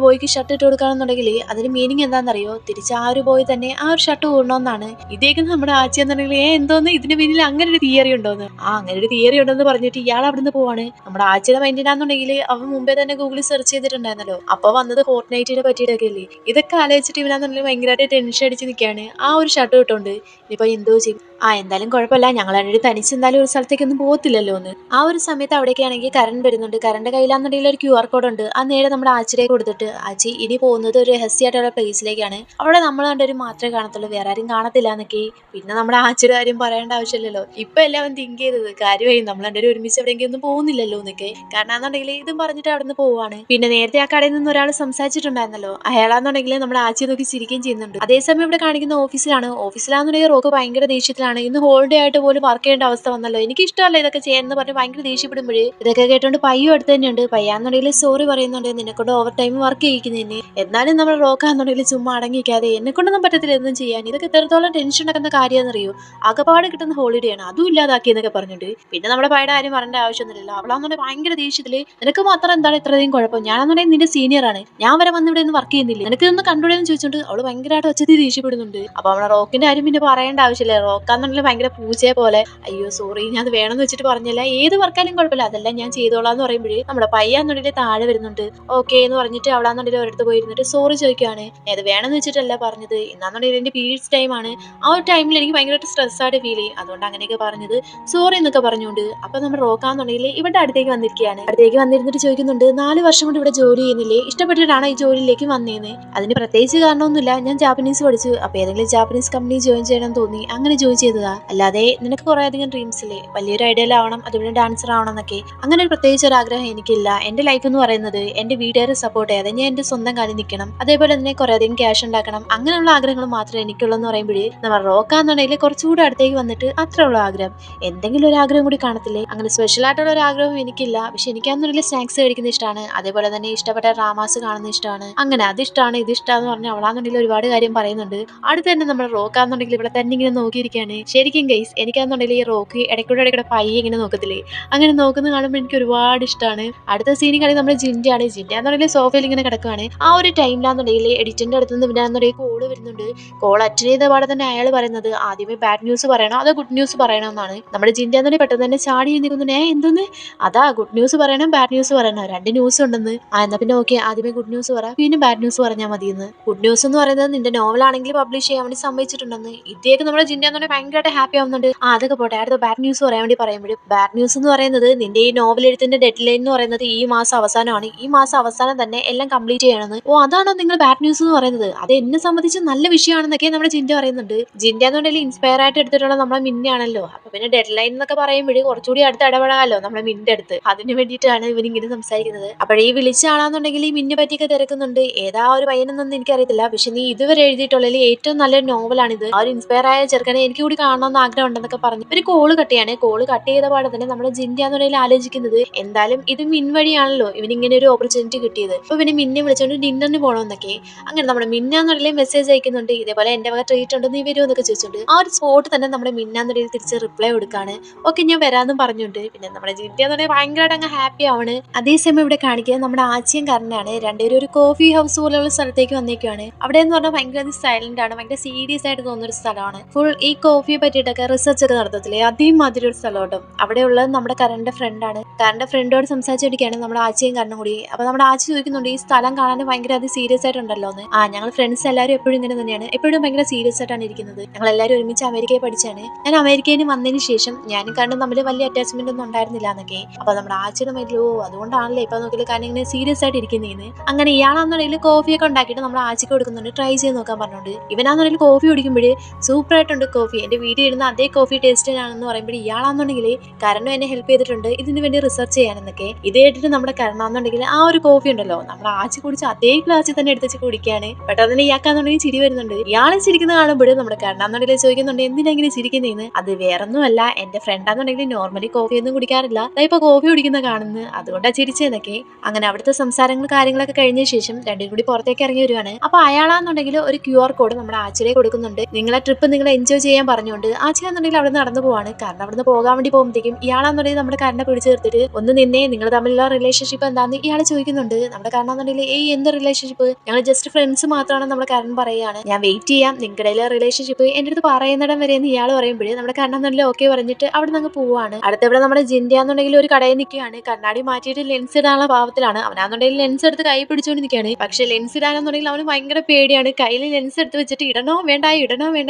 ബോയ്ക്ക് ഷർട്ട് ഇട്ട് കൊടുക്കുകയാണെന്നുണ്ടെങ്കിൽ അതിന് മീനിങ് എന്താണെന്നറിയോ, തിരിച്ച് ആ ഒരു ബോയ് തന്നെ ആ ഒരു ഷർട്ട് കൂടണമെന്നാണ്. ഇതേക്ക് നമ്മുടെ ആച്ചി എന്നുണ്ടെങ്കിൽ എന്തോന്ന് ഇതിന് പിന്നിൽ അങ്ങനെ ഒരു തിയറി ഉണ്ടോന്ന്, അങ്ങനെ ഒരു തിയറി ഉണ്ടെന്ന് പറഞ്ഞിട്ട് ഇയാൾ അവിടുന്ന് പോവാണ്. നമ്മുടെ ആച്ചിയുടെ മൈൻഡിനാന്നുണ്ടെങ്കിൽ അവൻ മുമ്പേ തന്നെ ഗൂഗിളിൽ സെർച്ച് ചെയ്തിട്ടുണ്ടായിരുന്നല്ലോ, അപ്പൊ വന്നത് ഫോർട്ട്നൈറ്റിനെ പറ്റിയിട്ടൊക്കെ അല്ലേ. ഇതൊക്കെ ആലോചിച്ചിട്ട് ഇവനാന്നുണ്ടെങ്കിൽ ഭയങ്കരമായിട്ട് ടെൻഷൻ അടിച്ച് നിൽക്കുകയാണ്. ആ ഒരു ഷർട്ട് കിട്ടുകൊണ്ട് ഇനിയിപ്പോ എന്തോ ചെയ്യും. എന്തായാലും കുഴപ്പമില്ല, ഞങ്ങൾ രണ്ടുപേരും തനിച്ച് എന്തായാലും ഒരു സ്ഥലത്തേക്കൊന്നും പോകത്തില്ലല്ലോ എന്ന്. ആ ഒരു സമയത്ത് അവിടേക്കാണെങ്കിൽ കരൺ വരുന്നുണ്ട്. കരന്റെ കയ്യിലാന്നുണ്ടെങ്കിൽ ഒരു QR കോഡ് ഉണ്ട്. ആ നേരെ നമ്മുടെ ആച്ചിലേക്ക് കൊടുത്തിട്ട്, ആച്ചി ഇനി പോകുന്നത് ഒരു രഹസ്യമായിട്ടുള്ള പ്ലേസിലേക്കാണ്, അവിടെ നമ്മൾ രണ്ടുപേരും മാത്രമേ കാണത്തുള്ളൂ, വേറെ ആരും കാണത്തില്ല എന്നൊക്കെ. പിന്നെ നമ്മുടെ ആച്ചിയുടെ കാര്യം പറയേണ്ട ആവശ്യമില്ലല്ലോ, ഇപ്പൊ എല്ലാം അവൻ തിങ്ക് ചെയ്തത് കാര്യമായി, നമ്മൾ രണ്ടുപേരും ഒരുമിച്ച് എവിടെയെങ്കിലും ഒന്നും പോകുന്നില്ലല്ലോ എന്നൊക്കെ. കാരണം എന്നുണ്ടെങ്കിൽ ഇതും പറഞ്ഞിട്ട് അവിടെ നിന്ന് പോവാണ്. പിന്നെ നേരത്തെ ആ കടയിൽ നിന്ന് ഒരാൾ സംസാരിച്ചിട്ടുണ്ടായിരുന്നല്ലോ, അയാളാന്നുണ്ടെങ്കിൽ നമ്മുടെ ആച്ചിയെ നോക്കി ചിരിക്കുകയും ചെയ്യുന്നുണ്ട്. അതേസമയം ഇവിടെ കാണിക്കുന്ന ഓഫീസിലാണെന്നുണ്ടെങ്കിൽ റോക്ക് ഭയങ്കര ദേഷ്യത്തിലാണ്. ഇന്ന് ഹോളിഡേ ആയിട്ട് പോലും വർക്ക് ചെയ്യേണ്ട അവസ്ഥ വന്നല്ലോ, എനിക്ക് ഇഷ്ടമല്ല ഇതൊക്കെ ചെയ്യാന്ന് പറഞ്ഞ് ഭയങ്കര ദേഷ്യപ്പെടുമ്പോഴേ ഇതൊക്കെ കേട്ടോണ്ട് പയ്യും അടുത്ത് തന്നെയുണ്ട്. പയ്യാന്നുണ്ടെങ്കിൽ സോറി പറയുന്നുണ്ട്, നിന്നെക്കൊണ്ട് ഓവർ ടൈം വർക്ക് ചെയ്യിക്കുന്നതിന്. എന്നാലും നമ്മുടെ റോക്കാന്നുണ്ടെങ്കിൽ ചുമ്മാ അടങ്ങിക്കാതെ എന്നെ കൊണ്ടൊന്നും പറ്റത്തില്ല ഒന്നും ചെയ്യാൻ, ഇതൊക്കെ എത്രത്തോളം ടെൻഷൻ ഉണ്ടാക്കുന്ന കാര്യമെന്നറിയോ, ആകെപ്പാട് കിട്ടുന്ന ഹോളിഡേ ആണ്, അതും ഇല്ലാതാക്കി എന്നൊക്കെ പറഞ്ഞിട്ട്. പിന്നെ നമ്മുടെ പയ്യുടെ കാര്യം പറയേണ്ട ആവശ്യമൊന്നുമില്ലല്ലോ, അവളാന്നുണ്ടെങ്കിൽ ഭയങ്കര ദേഷ്യത്തില്, നിനക്ക് മാത്രം എന്താണ് ഇത്രയും കുഴപ്പം, ഞാനാന്നുണ്ടെങ്കിൽ നിന്റെ സീനിയർ ആണ്, ഞാൻ വരെ വന്ന് ഇവിടെ ഒന്നും വർക്ക് ചെയ്യുന്നില്ല, നിനക്ക് ഇതൊന്ന് കണ്ടുകൂടെന്ന് ചോദിച്ചോണ്ട് അവള് ഭയങ്കരമായിട്ട് ഒച്ചത്തിൽ ദേഷ്യപ്പെടുന്നുണ്ട്. അപ്പൊ നമ്മുടെ റോക്കിന്റെ കാര്യം പിന്നെ പറയേണ്ട ആവശ്യമില്ല, റോക്കാന്നുണ്ടെങ്കിൽ ഭയങ്കര പൂച്ചയെ പോലെ, അയ്യോ സോറി ഞാൻ അത് വേണമെന്ന് വെച്ചിട്ട് പറഞ്ഞില്ല, ഏത് വർക്കാലും കുഴപ്പമില്ല, അതെല്ലാം ഞാൻ ചെയ്തോളാന്ന് പറയുമ്പോഴേ നമ്മുടെ പയ്യാന്നുണ്ടെങ്കിൽ താഴെ വരുന്നുണ്ട്. ഓക്കെ എന്ന് പറഞ്ഞിട്ട് അവളാന്നുണ്ടെങ്കിൽ ഒരിടത്ത് പോയിരുന്നിട്ട് സോറി ചോദിക്കുകയാണ്, അത് വേണമെന്ന് വെച്ചിട്ടല്ല പറഞ്ഞത്, എന്നാന്നുണ്ടെങ്കിൽ എന്റെ പീരീഡ്സ് ടൈം ആണ്, ആ ഒരു ടൈമിൽ എനിക്ക് ഭയങ്കരമായിട്ട് സ്ട്രെസ് ആയിട്ട് ഫീൽ ചെയ്യും, അതുകൊണ്ട് അങ്ങനെയൊക്കെ പറഞ്ഞത്, സോറി എന്നൊക്കെ പറഞ്ഞുകൊണ്ട്. അപ്പൊ നമ്മുടെ റോക്കാന്നുണ്ടെങ്കിൽ ഇവിടെ അടുത്തേക്ക് വന്നിരിക്കുകയാണ്. അടുത്തേക്ക് വന്നിരുന്നിട്ട് ചോദിക്കുന്നുണ്ട്, 4 വർഷം കൊണ്ട് ഇവിടെ ജോലി ചെയ്യുന്നില്ലേ, ഇഷ്ടപ്പെട്ടിട്ടാണ് ഈ ജോലിയിലേക്ക് വന്നേന്ന്. അതിന് പ്രത്യേകിച്ച് കാരണമൊന്നുമില്ല, ഞാൻ ജാപ്പനീസ് പഠിച്ചു, അപ്പൊ ഏതെങ്കിലും ജാപ്പനീസ് കമ്പനി ജോയിൻ ചെയ്യണം തോന്നി അങ്ങനെ ജോയിൻ ചെയ്തതാ, അല്ലാതെ നിനക്ക് കുറെ അധികം ഡ്രീംസ് ഇല്ലേ, വലിയൊരു ഐഡിയലാവണം, അതുപോലെ ഡാൻസർ ആവണം എന്നൊക്കെ, അങ്ങനെ ഒരു പ്രത്യേകിച്ച് ഒരു ആഗ്രഹം എനിക്കില്ല. എന്റെ ലൈഫ് എന്ന് പറയുന്നത് എന്റെ വീട്ടുകാരെ സപ്പോർട്ട് ചെയ്യാതെ ഞാൻ എന്റെ സ്വന്തം കാര്യം നിൽക്കണം, അതേപോലെ തന്നെ കുറെ അധികം ക്യാഷ് ഉണ്ടാക്കണം, അങ്ങനെയുള്ള ആഗ്രഹങ്ങൾ മാത്രമേ എനിക്കുള്ളൂ എന്ന് പറയുമ്പോഴേ നമ്മൾ റോക്കാന്നുണ്ടെങ്കിൽ കുറച്ചുകൂടെ അടുത്തേക്ക് വന്നിട്ട് അത്രയുള്ള ആഗ്രഹം, എന്തെങ്കിലും ഒരു ആഗ്രഹം കൂടി കാണത്തില്ലേ, അങ്ങനെ സ്പെഷ്യൽ ആയിട്ടുള്ള ഒരു ആഗ്രഹം എനിക്കില്ല, പക്ഷെ എനിക്കാന്നുണ്ടെങ്കിൽ സ്നാക്സ് കഴിക്കുന്ന ഇഷ്ടമാണ്, അതേപോലെ തന്നെ ഇഷ്ടപ്പെട്ട ഡ്രാമാസ് കാണുന്ന ഇഷ്ടമാണ്, അങ്ങനെ അത് ഇഷ്ടമാണ് ഇത് ഇഷ്ടമാണെന്ന് പറഞ്ഞാൽ അവളാന്നുണ്ടെങ്കിൽ ഒരുപാട് കാര്യം പറയുന്നുണ്ട്. അടുത്ത് തന്നെ നമ്മുടെ റോക്കാന്നുണ്ടെങ്കിൽ ഇവിടെ തന്നെ ഇങ്ങനെ നോക്കിയിരിക്കുകയാണ്. ശരിക്കും ഗൈസ് എനിക്കാന്നുണ്ടെങ്കിൽ ഈ റോക്ക് ഇടയ്ക്കൂടെ പയ്യെ ഇങ്ങനെ നോക്കത്തില്ലേ, അങ്ങനെ നോക്കുന്നത് കാണുമ്പോൾ എനിക്ക് ഒരുപാട് ഇഷ്ടമാണ്. അടുത്ത സീനിൽ കളി നമ്മുടെ ജിൻഡയാന്നുണ്ടെങ്കിൽ സോഫയിൽ ഇങ്ങനെ കിടക്കുകയാണ്. ആ ഒരു ടൈമിലാന്നുണ്ടെങ്കിൽ എഡിറ്ററിന്റെ അടുത്ത് നിന്ന് ഇവനാന്നുണ്ടെങ്കിൽ കോള് വരുന്നുണ്ട്. കോൾ അറ്റൻഡ് ചെയ്ത പാടെ തന്നെ അയാൾ പറയുന്നത് ആദ്യമേ ബാഡ് ന്യൂസ് പറയണോ അതോ ഗുഡ് ന്യൂസ് പറയണോ എന്നാണ്. നമ്മുടെ ജിൻഡയാന്നുണ്ടെങ്കിൽ പെട്ടെന്ന് തന്നെ ചാടി നിൽക്കുന്നുണ്ട്, എന്തോന്ന്, അതാ ഗുഡ് ന്യൂസ് പറയണം ബാഡ് ന്യൂസ് പറയണോ, 2 ന്യൂസ് ഉണ്ടെന്ന്. എന്നാ പിന്നെ ഓക്കെ, ആദ്യമേ ഗുഡ് ന്യൂസ് പറ, പിന്നെ ബാഡ് ന്യൂസ് പറഞ്ഞാൽ മതിയെന്ന്. ഗുഡ് ന്യൂസ് എന്ന് പറയുന്നത് നിന്റെ നോവലാണെങ്കിൽ പബ്ലിഷ് ചെയ്യാൻ വേണ്ടി സമ്മതിച്ചിട്ടുണ്ടെന്ന്. ഇതേക്ക് നമ്മുടെ ജിൻഡയാന്നുണ്ടെങ്കിൽ ഭയങ്കരമായിട്ട് ഹാപ്പി ആവുന്നുണ്ട്. അതൊക്കെ പോട്ടെ, അടുത്ത ബാഡ് ന്യൂസ് പറയാൻ വേണ്ടി പറയുമ്പോഴും, ബാഡ് ന്യൂസ് എന്ന് പറയുന്നത് നിന്റെ ഈ നോവൽ എഴുത്തിന്റെ ഡെഡ് ലൈൻ എന്ന് പറയുന്നത് ഈ മാസം അവസാനമാണ്, ഈ മാസം അവസാനം തന്നെ എല്ലാം കംപ്ലീറ്റ് ചെയ്യണമെന്ന്. അതാണോ നിങ്ങൾ ബാഡ് ന്യൂസ് എന്ന് പറയുന്നത്, അത് എന്നെ സംബന്ധിച്ച് നല്ല വിഷയമാണെന്നൊക്കെ നമ്മുടെ ജിൻഡ പറയുന്നുണ്ട്. ജിൻഡ എന്നുണ്ടെങ്കിൽ ഇൻസ്പയർ ആയിട്ട് എടുത്തിട്ടുള്ള നമ്മളെ മിന്നാണല്ലോ, അപ്പൊ പിന്നെ ഡെഡ് ലൈൻ എന്നൊക്കെ പറയുമ്പോഴേ കുറച്ചുകൂടി അടുത്ത് ഇടപെടാമല്ലോ നമ്മളെ മിന്റെ അടുത്ത്, അതിന് വേണ്ടിയിട്ടാണ് ഇവനിങ്ങനെ സംസാരിക്കുന്നത്. അപ്പോഴേ ഈ വിളിച്ച ആളാന്നുണ്ടെങ്കിൽ ഈ മിന്നെ പറ്റിയൊക്കെ തിരക്കുന്നുണ്ട്. ഏതാ ഒരു പയ്യനെന്നൊന്നും എനിക്കറിയത്തില്ല, പക്ഷെ നീ ഇതുവരെ എഴുതിയിട്ടുള്ളതിൽ ഏറ്റവും നല്ലൊരു നോവലാണിത്, ആ ഒരു ഇൻസ്പയർ ആയ ചെറുക്കനെ എനിക്ക് കൂടി കാണണമെന്ന് ആഗ്രഹം ഉണ്ടെന്നൊക്കെ പറഞ്ഞു ഒരു കോള് കട്ട് ചെയ്യാണ്. വിളിക്കുകയാണ്. കോള് കട്ട് ചെയ്ത പാടെ തന്നെ നമ്മുടെ ജിൻഡയാന്നുണ്ടെങ്കിൽ ആലോചിക്കുന്നത് എന്തായാലും ഇത് മിൻ വഴിയാണല്ലോ ഇവന് ഇങ്ങനെ ഒരു ഓപ്പർച്യൂണിറ്റി കിട്ടിയത്. അപ്പൊ ഇവന് മിന്നെ വിളിച്ചോണ്ട് ഡിന്നറിന് പോകണമെന്നൊക്കെ. അങ്ങനെ നമ്മുടെ മിന്നാന്നുണ്ടെങ്കിൽ മെസ്സേജ് അയക്കുന്നുണ്ട്, ഇതേപോലെ എന്റെ വക ട്രീറ്റ് ഉണ്ട്, നീ വരുമോ എന്നൊക്കെ ചോദിച്ചോണ്ട് ആ ഒരു സ്പോട്ട് തന്നെ നമ്മുടെ മിന്നാന്നുണ്ടെങ്കിൽ തിരിച്ച് റിപ്ലൈ കൊടുക്കാണ്. ഓക്കെ ഞാൻ വരാമെന്നും പറഞ്ഞുണ്ട്. പിന്നെ നമ്മുടെ ജിൻഡയാന്നുണ്ടെങ്കിൽ ഭയങ്കരമായിട്ട് അങ്ങ് ഹാപ്പി ആവാണ്. അതേസമയം ഇവിടെ കാണിക്കുക നമ്മുടെ ആച്ചിയും കാരനാണ്. രണ്ടുപേരും ഒരു കോഫി ഹൗസ് പോലെയുള്ള സ്ഥലത്തേക്ക് വന്നേക്കുവാണ്. അവിടെ എന്ന് പറഞ്ഞാൽ ഭയങ്കര സൈലന്റ് ആണ്, ഭയങ്കര സീരിയസ് ആയിട്ട് തോന്നുന്ന ഒരു സ്ഥലമാണ്. ഫുൾ ഈ കോഫിയെ പറ്റിയിട്ടൊക്കെ റിസർച്ച് ഒക്കെ നടത്തത്തില്ലേ, അതേമാതിരി ഒരു സ്ഥലമുണ്ട്. അവിടെയുള്ളത് നമ്മുടെ കരന്റെ ഫ്രണ്ടാണ്. കരന്റെ ഫ്രണ്ടോട് സംസാരിച്ചിരിക്കുകയാണ് നമ്മുടെ ആച്ചിയും കരനും കൂടി. അപ്പൊ നമ്മുടെ ആച്ചി ചോദിക്കുന്നുണ്ട് ഈ സ്ഥലം കാണാൻ ഭയങ്കര അത് സീരിയസ് ആയിട്ടുണ്ടല്ലോ എന്ന്. ഞങ്ങൾ ഫ്രണ്ട്സ് എല്ലാവരും എപ്പോഴും ഇങ്ങനെ തന്നെയാണ്, എപ്പോഴും ഭയങ്കര സീരിയസ് ആയിട്ടാണ് ഇരിക്കുന്നത്. ഞങ്ങൾ എല്ലാവരും ഒരുമിച്ച് അമേരിക്കയിൽ പഠിച്ചാണ്. ഞാൻ അമേരിക്കയിൽ വന്നതിന് ശേഷം ഞാനും കരണ്ടും തമ്മിൽ വലിയ അറ്റാച്ച്മെന്റ് ഒന്നും ഉണ്ടായിരുന്നില്ല എന്നൊക്കെ. അപ്പൊ നമ്മുടെ ആച്ചിയുടെ മൈൻഡിൽ അതുകൊണ്ടാണല്ലേ ഇപ്പൊ നോക്കിയാൽ കാരണം ഇങ്ങനെ സീരിയസ് ആയിട്ട് ഇരിക്കുന്നതെന്ന്. അങ്ങനെ ഇയാളാണെന്നുണ്ടെങ്കിൽ കോഫിയൊക്കെ ഉണ്ടാക്കിയിട്ട് നമ്മൾ ആച്ചിക്ക് കൊടുക്കുന്നുണ്ട്, ട്രൈ ചെയ്ത് നോക്കാൻ പറഞ്ഞുകൊണ്ട്. ഇവനാണെന്നുണ്ടെങ്കിൽ കോഫി കുടിക്കുമ്പോൾ സൂപ്പർ ആയിട്ടുണ്ട് കോഫി, എന്റെ വീട്ടിൽ ഇടുന്ന അതേ കോഫി ടേസ്റ്റ് ആണെന്ന് പറയുമ്പോൾ ഇയാളാണെന്നുണ്ടെങ്കിൽ കരണ്ടും എന്നെ ഹെൽപ്പ് ചെയ്തിട്ടുണ്ട് ഇതിന് വേണ്ടി റിസർച്ച് ചെയ്യാനെന്നൊക്കെ. ഇത് കേട്ടിട്ട് നമ്മുടെ കരണമെന്നുണ്ടെങ്കിൽ ആ ഒരു കോഫി ഉണ്ടല്ലോ നമ്മൾ ആച്ചി കുടിച്ച അതേ ഗ്ലാസ്സിൽ തന്നെ എടുത്ത് കുടിക്കുകയാണ്. പെട്ടെന്ന് ഇയാൾക്കാന്നുണ്ടെങ്കിൽ ചിരി വരുന്നുണ്ട്. ഇയാളെ ചിരിക്കുന്ന കാണുമ്പോൾ നമ്മുടെ കരണമെന്നുണ്ടെങ്കിൽ ചോദിക്കുന്നുണ്ട് എന്തിനാ ഇങ്ങനെ ചിരിക്കുന്നതെന്ന്. അത് വേറൊന്നുമല്ല, എന്റെ ഫ്രണ്ടാന്നുണ്ടെങ്കിൽ നോർമലി കോഫി ഒന്നും കുടിക്കാറില്ല, ഇപ്പൊ കോഫി കുടിക്കുന്ന കാണുന്നു, അതുകൊണ്ടാ ചിരിച്ചതെന്നൊക്കെ. അങ്ങനെ അവിടുത്തെ സംസാരങ്ങൾ കാര്യങ്ങളൊക്കെ കഴിഞ്ഞ ശേഷം രണ്ടും കൂടി പുറത്തേക്ക് ഇറങ്ങി വരുവാണ്. അപ്പൊ അയാളാന്നുണ്ടെങ്കിൽ ഒരു QR കോഡ് നമ്മുടെ ആച്ചിയെ കൊടുക്കുന്നുണ്ട്. നിങ്ങളെ ട്രിപ്പ് നിങ്ങൾ എൻജോയ് ചെയ്യാൻ പറഞ്ഞുകൊണ്ട് ആച്ചിയാന്നുണ്ടെങ്കിൽ അവിടെ നടന്നു പോവാണ്. കാരണം അവിടുന്ന് പോകാൻ വേണ്ടി പോകുമ്പോഴത്തേക്കും ഇയാളാന്നുണ്ടെങ്കിൽ നമ്മുടെ കരനെ പിടിച്ചു നിർത്തിട്ട് ഒന്ന് നിന്നെ, നിങ്ങൾ തമ്മിലുള്ള റിലേഷൻഷിപ്പ് എന്താന്ന് ഇയാൾ ചോദിക്കുന്നുണ്ട്. നമ്മുടെ കാരനാന്നുണ്ടെങ്കിൽ എന്ത് റിലേഷൻഷിപ്പ്, ഞങ്ങൾ ജസ്റ്റ് ഫ്രണ്ട്സ് മാത്രമാണ് നമ്മുടെ കരൻ പറയുകയാണ്. ഞാൻ വെയിറ്റ് ചെയ്യാം, നിങ്ങളുടെ റിലേഷൻഷിപ്പ് എന്റെ അടുത്ത് പറയുന്നിടം വരെ എന്ന് ഇയാൾ പറയുമ്പോഴേ നമ്മുടെ കരനാന്നുണ്ടെങ്കിൽ ഓക്കെ പറഞ്ഞിട്ട് അവിടെ നിന്ന് പോവാണ്. അടുത്തവിടെ നമ്മുടെ ജിൻഡയാന്നുണ്ടെങ്കിൽ ഒരു കടയിൽ നിൽക്കുകയാണ്. കണ്ണാടി മാറ്റിയിട്ട് ലെൻസ് ഇടാനുള്ള ഭാവത്തിലാണ്. അവനാന്നുണ്ടെങ്കിൽ ലെൻസ് എടുത്ത് കൈ പിടിച്ചുകൊണ്ട് നിൽക്കുകയാണ്. പക്ഷെ ലെൻസ് ഇടാനെന്നുണ്ടെങ്കിൽ അവന് ഭയങ്കര പേടിയാണ്. കയ്യിൽ ലെൻസ് എടുത്ത് വെച്ചിട്ട് ഇടണോ വേണ്ട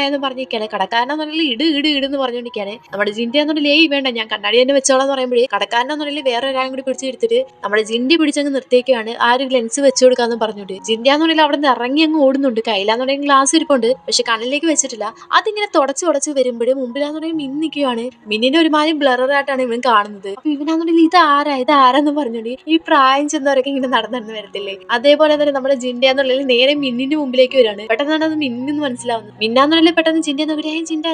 എന്ന് പറഞ്ഞിരിക്കുകയാണ്. കടക്കാരനാന്നുണ്ടെങ്കിൽ ഇടുന്ന് പറഞ്ഞുകൊണ്ടിരിക്കുകയാണ്. നമ്മുടെ ജിൻഡയാന്നുണ്ടെങ്കിൽ വേണ്ട ഞാൻ കണ്ണാടി തന്നെ വെച്ചോളാന്ന് പറയുമ്പോഴേ കടക്കാരനാന്നുണ്ടെങ്കിൽ വേറെ ഒരാളും കൂടി പിടിച്ചെടുത്തിട്ട് നമ്മുടെ ജിൻഡി പിടിച്ചങ്ങ് നിർത്തിയേക്കാണ്. ആ ഒരു ലെൻസ് വെച്ചു കൊടുക്കാന്ന് പറഞ്ഞിട്ട് ജിൻഡയാന്നുണ്ടെങ്കിൽ അവിടെ നിന്ന് ഇറങ്ങി അങ്ങ് ഓടുന്നുണ്ട്. കയ്യിലാന്നുണ്ടെങ്കിൽ ഗ്ലാസ് ഇരിപ്പുണ്ട്, പക്ഷെ കണ്ണിലേക്ക് വെച്ചിട്ടില്ല. അതിങ്ങനെ തുടച്ച് വരുമ്പോഴും മുമ്പിലാന്നുണ്ടെങ്കിൽ മിന്നിക്കുകയാണ്. മിന്നിന്റെ ഒരുമാതിരി ബ്ലറായിട്ടാണ് ഇവൻ കാണുന്നത്. അപ്പൊ ഇവനാന്നുണ്ടെങ്കിൽ ഇതാരാന്ന് പറഞ്ഞോണ്ട് ഈ പ്രായം ചെന്നവരൊക്കെ ഇങ്ങനെ നടന്നു വരത്തില്ലേ, അതേപോലെ തന്നെ നമ്മുടെ ജിൻഡയാന്നുള്ളിൽ നേരെ മിന്നിന്റെ മുമ്പിലേക്ക് വരാണ്. പെട്ടെന്നാണ് അത് മിന്നിന്ന് മനസ്സിലാവുന്നത്. മിന്നാന്നുള്ളിൽ പെട്ടെന്ന് ജിൻഡ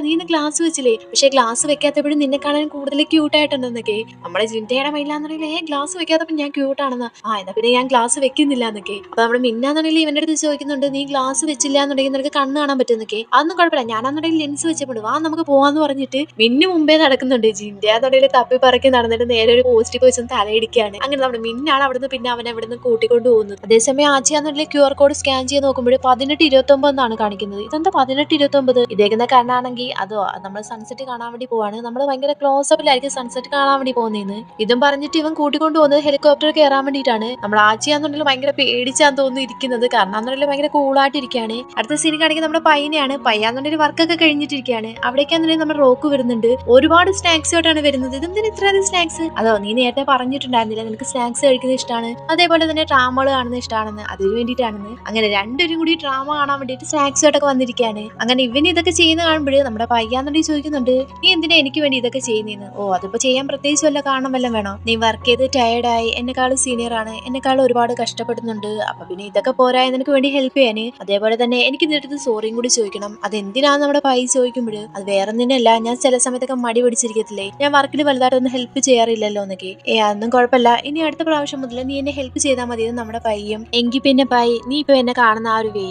നീ ഇന്ന് ഗ്ലാസ് വെച്ചില്ലേ, പക്ഷെ ഗ്ലാസ് വെക്കാത്തപ്പോഴും നിന്നെ കാണാൻ കൂടുതൽ ക്യൂട്ടായിട്ടുണ്ടെന്നൊക്കെ. നമ്മുടെ ജിൻഡയുടെ മൈലാന്നുണ്ടെങ്കിൽ ഗ്ലാസ് വെക്കാത്തപ്പോൾ ഞാൻ ക്യൂട്ടാണെന്ന്. എന്നാ പിന്നെ ഞാൻ ഗ്ലാസ് വെക്കുന്നില്ല എന്നൊക്കെ. അപ്പൊ നമ്മുടെ മിന്നാന്നുണ്ടെങ്കിൽ ഇവന്റെ അടുത്ത് ചോദിക്കുന്നുണ്ട് നീ ഗ്ലാസ് വെച്ചില്ല എന്നുണ്ടെങ്കിൽ നിനക്ക് കണ്ണ് കാണാൻ പറ്റുന്നൊക്കെ. അതൊന്നും കുഴപ്പമില്ല, ഞാനാന്നുണ്ടെങ്കിൽ ലെൻസ് വെച്ചപ്പെടും, നമുക്ക് പോവാന്ന് പറഞ്ഞിട്ട് മിന്നു മുമ്പേ നടക്കുന്നുണ്ട്. ജിൻഡയാന്നുണ്ടെങ്കിൽ തപ്പി പറക്കി നടന്നിട്ട് നേരെ ഒരു പോസ്റ്റ് വെച്ച് തലയിടിക്കുകയാണ്. അങ്ങനെ നമ്മുടെ മിന്നാണ് അവിടുന്ന് പിന്നെ അവൻ അവിടുന്ന് കൂട്ടിക്കൊണ്ട് പോകുന്നത്. അതേസമയം ആച്ചിയാന്നുണ്ടെങ്കിൽ QR കോഡ് സ്കാൻ ചെയ്ത് നോക്കുമ്പോൾ 1829 എന്നാണ് കാണിക്കുന്നത്. ഇതെന്താ 1829? ഇതേക്കുന്ന കാരണമാണെങ്കിൽ അതോ നമ്മൾ സൺസെറ്റ് കാണാൻ വേണ്ടി പോവാണ്. നമ്മൾ ഭയങ്കര ക്ലോസ് അപ്പിലായിരിക്കും സൺസെറ്റ് കാണാൻ വേണ്ടി പോകുന്നതെന്ന്. ഇതും പറഞ്ഞിട്ട് ഇവൻ കൂട്ടിക്കൊണ്ട് പോകുന്നത് ഹെലികോപ്റ്റർ കയറാൻ വേണ്ടിയിട്ടാണ്. നമ്മൾ ആച്ചിയാന്നുണ്ടെങ്കിൽ ഭയങ്കര പേടിച്ചാന്ന് തോന്നുന്നു ഇരിക്കുന്നത്. കാരണം എന്നുണ്ടെങ്കിൽ ഭയങ്കര കൂളായിട്ടിരിക്കുകയാണ്. അടുത്ത സീൻ കാണിക്കുന്നത് നമ്മുടെ പയ്യനെയാണ്. പയ്യാന്നുണ്ടെങ്കിൽ വർക്കൊക്കെ കഴിഞ്ഞിട്ടിരിക്കുകയാണ്. അവിടേക്കാന്നുണ്ടെങ്കിൽ നമ്മുടെ റോക്ക് വരുന്നുണ്ട്. ഒരുപാട് സ്നാക്സ് ആയിട്ടാണ് വരുന്നത്. ഇതെന്തിനാ ഇത്രയധികം സ്നാക്സ്? അതോ നീ നേരത്തെ പറഞ്ഞിട്ടുണ്ടായിരുന്നില്ല നിനക്ക് സ്നാക്സ് കഴിക്കുന്നത് ഇഷ്ടമാണ്, അതേപോലെ തന്നെ ഡ്രാമകൾ കാണുന്നത് ഇഷ്ടമാണെന്ന്, അതിന് വേണ്ടിയിട്ടാണെന്ന്. അങ്ങനെ രണ്ടുപേരും കൂടി ഡ്രാമ കാണാൻ വേണ്ടിയിട്ട് സ്നാക്സ് ആയിട്ടൊക്കെ വന്നിരിക്കുകയാണ്. അങ്ങനെ ഇവന് ഇതൊക്കെ ചെയ്യുന്ന കാണുമ്പോൾ നമ്മുടെ പയ്യാന്നുണ്ടെങ്കിൽ ചോദിക്കുന്നുണ്ട് നീ എന്തിനാ എനിക്ക് വേണ്ടി ഇതൊക്കെ ചെയ്യുന്നതെന്ന്. അതിപ്പോ ചെയ്യാൻ പ്രത്യേകിച്ച് വല്ല കാരണം വല്ലതും വേണോ? നീ വർക്ക് ചെയ്ത് ടയർഡായി, എന്നെക്കാളും സീനിയർ ആണ്, എന്നെക്കാളും ഒരുപാട് കഷ്ടപ്പെടുന്നുണ്ട്, അപ്പൊ പിന്നെ ഇതൊക്കെ പോരാ നിനക്ക് വേണ്ടി ഹെൽപ്പ് ചെയ്യാന്. അതേപോലെ തന്നെ എനിക്ക് ഇതിന്റെ അടുത്ത് സോറിയും കൂടി ചോദിക്കണം. അതെന്തിനാണ് നമ്മുടെ പൈ ചോദിക്കുമ്പോൾ അത് വേറൊന്നിനല്ല, ഞാൻ ചില സമയത്തൊക്കെ മടി പിടിച്ചിരിക്കത്തില്ലേ, ഞാൻ വർക്കിൽ വലുതായിട്ടൊന്നും ഹെൽപ്പ് ചെയ്യാറില്ലല്ലോ എന്നൊക്കെ. അതൊന്നും കുഴപ്പമില്ല, ഇനി അടുത്ത പ്രാവശ്യം മുതൽ നീ എന്നെ ഹെൽപ്പ് ചെയ്താൽ മതി നമ്മുടെ പയ്യും. എങ്കിൽ പിന്നെ പൈ നീ ഇപ്പൊ എന്നെ കാണുന്ന